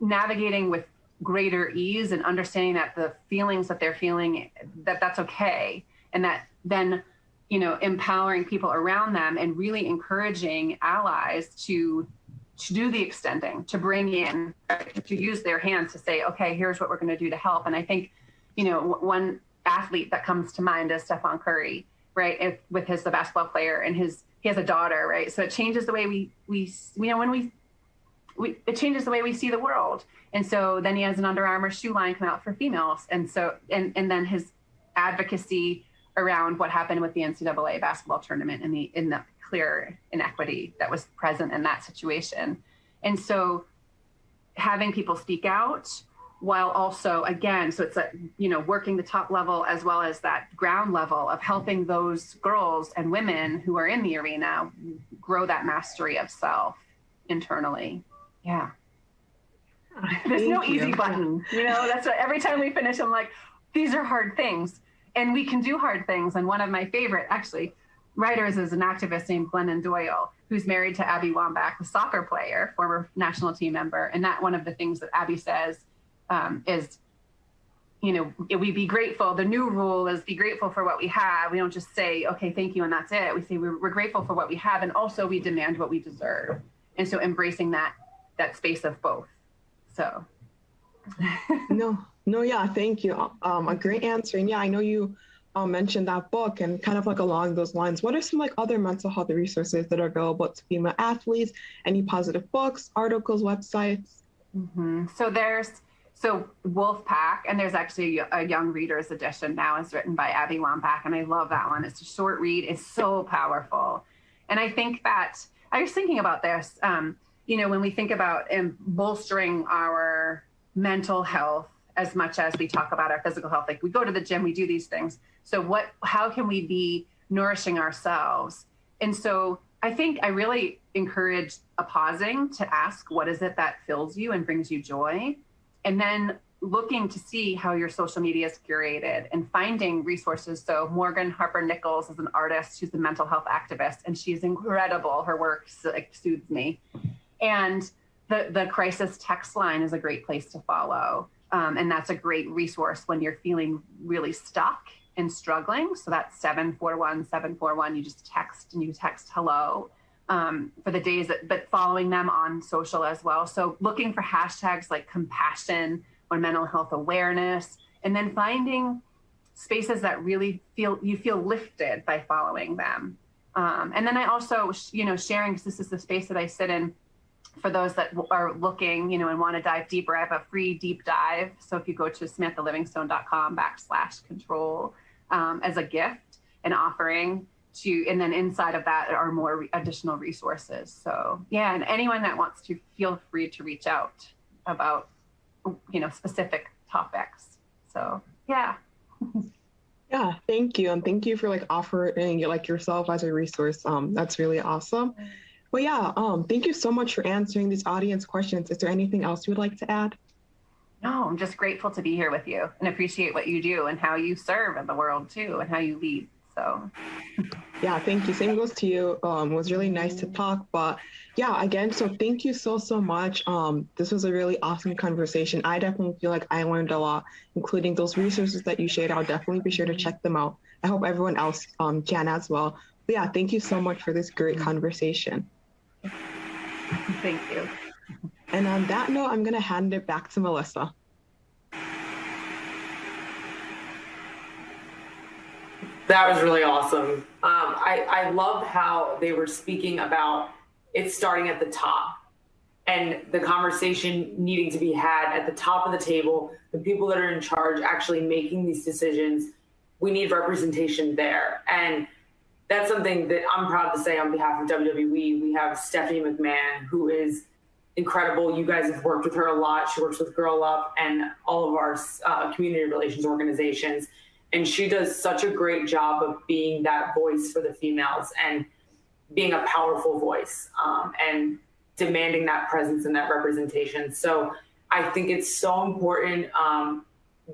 navigating with greater ease, and understanding that the feelings that they're feeling, that's okay. And that then, empowering people around them and really encouraging allies to do the extending, to bring in, to use their hands to say, okay, here's what we're going to do to help. And I think, one athlete that comes to mind is Stefan Curry, right? With the basketball player, and he has a daughter, right? So it changes the way it changes the way we see the world. And so then he has an Under Armour shoe line come out for females. And so, and then his advocacy around what happened with the NCAA basketball tournament and in the clear inequity that was present in that situation. And so having people speak out, while also, again, so it's working the top level as well as that ground level of helping those girls and women who are in the arena grow that mastery of self internally. Yeah. There's no easy button, that's what every time we finish, I'm like, these are hard things, and we can do hard things. And one of my favorite, actually, writers is an activist named Glennon Doyle, who's married to Abby Wambach, the soccer player, former national team member. And that one of the things that Abby says is, we be grateful. The new rule is be grateful for what we have. We don't just say, okay, thank you, and that's it. We say we're grateful for what we have, and also we demand what we deserve. And so embracing that space of both. So. No, yeah, thank you. A great answer. And yeah, I know you mentioned that book, and kind of like along those lines, what are some like other mental health resources that are available to female athletes? Any positive books, articles, websites? Mm-hmm. So Wolfpack, and there's actually a young reader's edition now, is written by Abby Wambach, and I love that one. It's a short read. It's so powerful. And I think that, I was thinking about this, when we think about bolstering our mental health as much as we talk about our physical health. Like we go to the gym, we do these things. So how can we be nourishing ourselves? And so I think I really encourage a pausing to ask, what is it that fills you and brings you joy? And then looking to see how your social media is curated and finding resources. So Morgan Harper Nichols is an artist. She's a mental health activist, and she's incredible. Her work like soothes me. And the crisis text line is a great place to follow. And that's a great resource when you're feeling really stuck and struggling. So that's 741-741. You just text and you text hello for the days but following them on social as well. So looking for hashtags like compassion or mental health awareness, and then finding spaces that really you feel lifted by following them. And then I also, sharing, because this is the space that I sit in, for those that are looking, and want to dive deeper, I have a free deep dive. So if you go to samanthalivingstone.com/control as a gift, an offering and then inside of that are more additional resources. So yeah, and anyone that wants to, feel free to reach out about, specific topics. So yeah. Yeah, thank you. And thank you for offering yourself as a resource. That's really awesome. Well, yeah, thank you so much for answering these audience questions. Is there anything else you would like to add? No, I'm just grateful to be here with you and appreciate what you do and how you serve in the world too, and how you lead. So yeah, thank you. Same goes to you. It was really nice to talk, but yeah, again, so thank you so much. This was a really awesome conversation. I definitely feel like I learned a lot, including those resources that you shared. I'll definitely be sure to check them out. I hope everyone else can as well. But yeah, thank you so much for this great conversation. Thank you. And on that note, I'm going to hand it back to Melissa. That was really awesome. I love how they were speaking about it starting at the top and the conversation needing to be had at the top of the table, the people that are in charge actually making these decisions. We need representation there. And that's something that I'm proud to say on behalf of WWE. We have Stephanie McMahon, who is incredible. You guys have worked with her a lot. She works with Girl Up and all of our community relations organizations. And she does such a great job of being that voice for the females and being a powerful voice and demanding that presence and that representation. So I think it's so important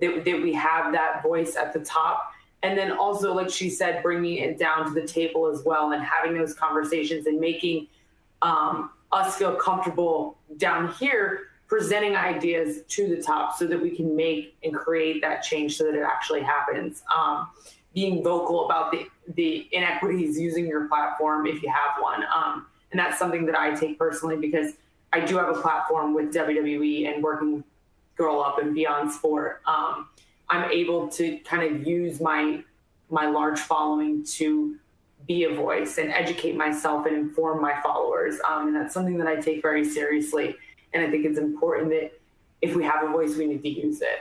that we have that voice at the top. And then also, like she said, bringing it down to the table as well and having those conversations and making us feel comfortable down here presenting ideas to the top so that we can make and create that change so that it actually happens. Being vocal about the inequities, using your platform if you have one. And that's something that I take personally because I do have a platform with WWE and working with Girl Up and Beyond Sport. I'm able to kind of use my large following to be a voice and educate myself and inform my followers. And that's something that I take very seriously. And I think it's important that if we have a voice, we need to use it.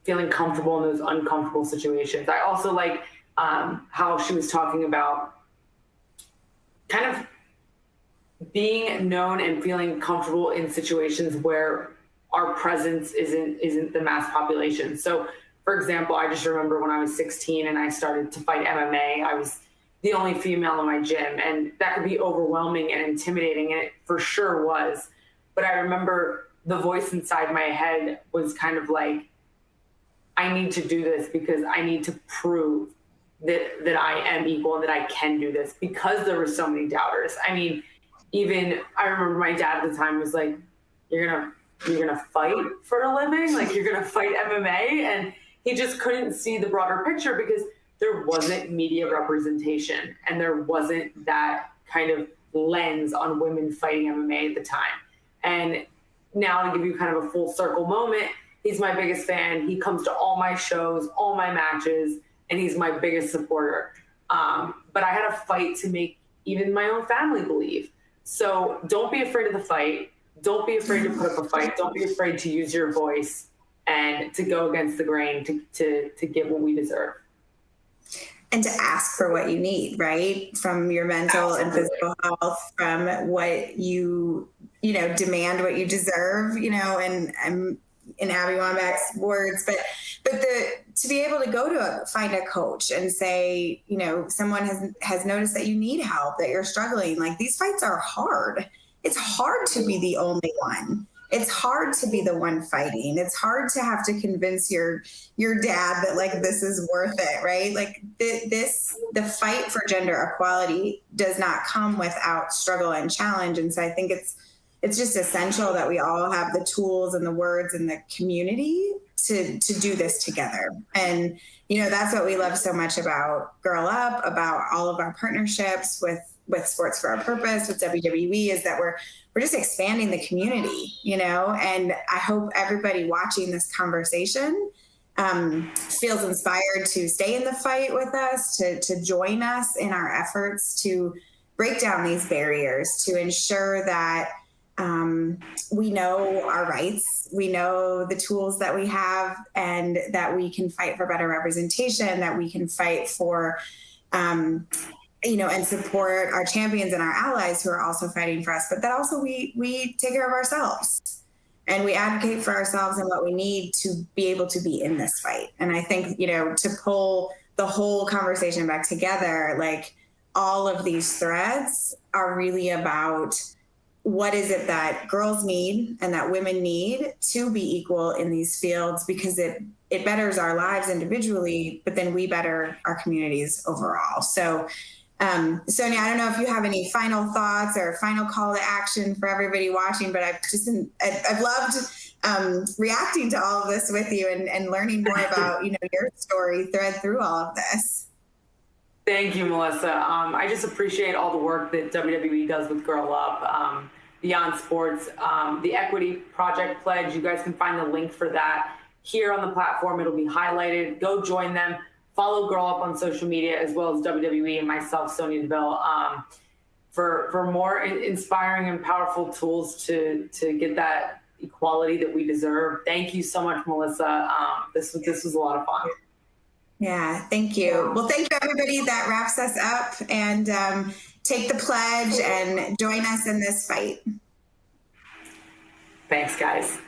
Feeling comfortable in those uncomfortable situations. I also like how she was talking about kind of being known and feeling comfortable in situations where our presence isn't the mass population. So, for example, I just remember when I was 16 and I started to fight MMA, I was the only female in my gym, and that could be overwhelming and intimidating, and it for sure was. But I remember the voice inside my head was kind of like, I need to do this because I need to prove that I am equal and that I can do this, because there were so many doubters. I mean, even I remember my dad at the time was like, you're gonna fight for a living? Like, you're gonna fight MMA? And he just couldn't see the broader picture because there wasn't media representation and there wasn't that kind of lens on women fighting MMA at the time. And now, to give you kind of a full circle moment, he's my biggest fan. He comes to all my shows, all my matches, and he's my biggest supporter. But I had a fight to make even my own family believe. So don't be afraid of the fight. Don't be afraid to put up a fight. Don't be afraid to use your voice and to go against the grain to get what we deserve. and to ask for what you need, right? From your mental and physical health, from what you demand what you deserve, and I'm in Abby Wambach's words, but to be able to go to find a coach and say, someone has noticed that you need help, that you're struggling. Like, these fights are hard. It's hard to be the only one. It's hard to be the one fighting. It's hard to have to convince your dad that, like, this is worth it, right? Like, the fight for gender equality does not come without struggle and challenge. And so I think it's just essential that we all have the tools and the words and the community to do this together. And, that's what we love so much about Girl Up, about all of our partnerships with Sports for a Purpose, with WWE, is that we're just expanding the community, and I hope everybody watching this conversation feels inspired to stay in the fight with us, to join us in our efforts to break down these barriers, to ensure that we know our rights, we know the tools that we have, and that we can fight for better representation, that we can fight for, and support our champions and our allies who are also fighting for us, but that also we take care of ourselves and we advocate for ourselves and what we need to be able to be in this fight. And I think, to pull the whole conversation back together, like, all of these threads are really about what is it that girls need and that women need to be equal in these fields, because it betters our lives individually, but then we better our communities overall. So, Sonia, I don't know if you have any final thoughts or final call to action for everybody watching, but I've loved reacting to all of this with you and learning more about, your story thread through all of this. Thank you, Melissa. I just appreciate all the work that WWE does with Girl Up, Beyond Sports, the Equity Project Pledge. You guys can find the link for that here on the platform. It'll be highlighted. Go join them. Follow Girl Up on social media, as well as WWE and myself, Sonia Deville, for more inspiring and powerful tools to get that equality that we deserve. Thank you so much, Melissa. This was a lot of fun. Yeah, thank you. Well, thank you, everybody. That wraps us up. And take the pledge and join us in this fight. Thanks, guys.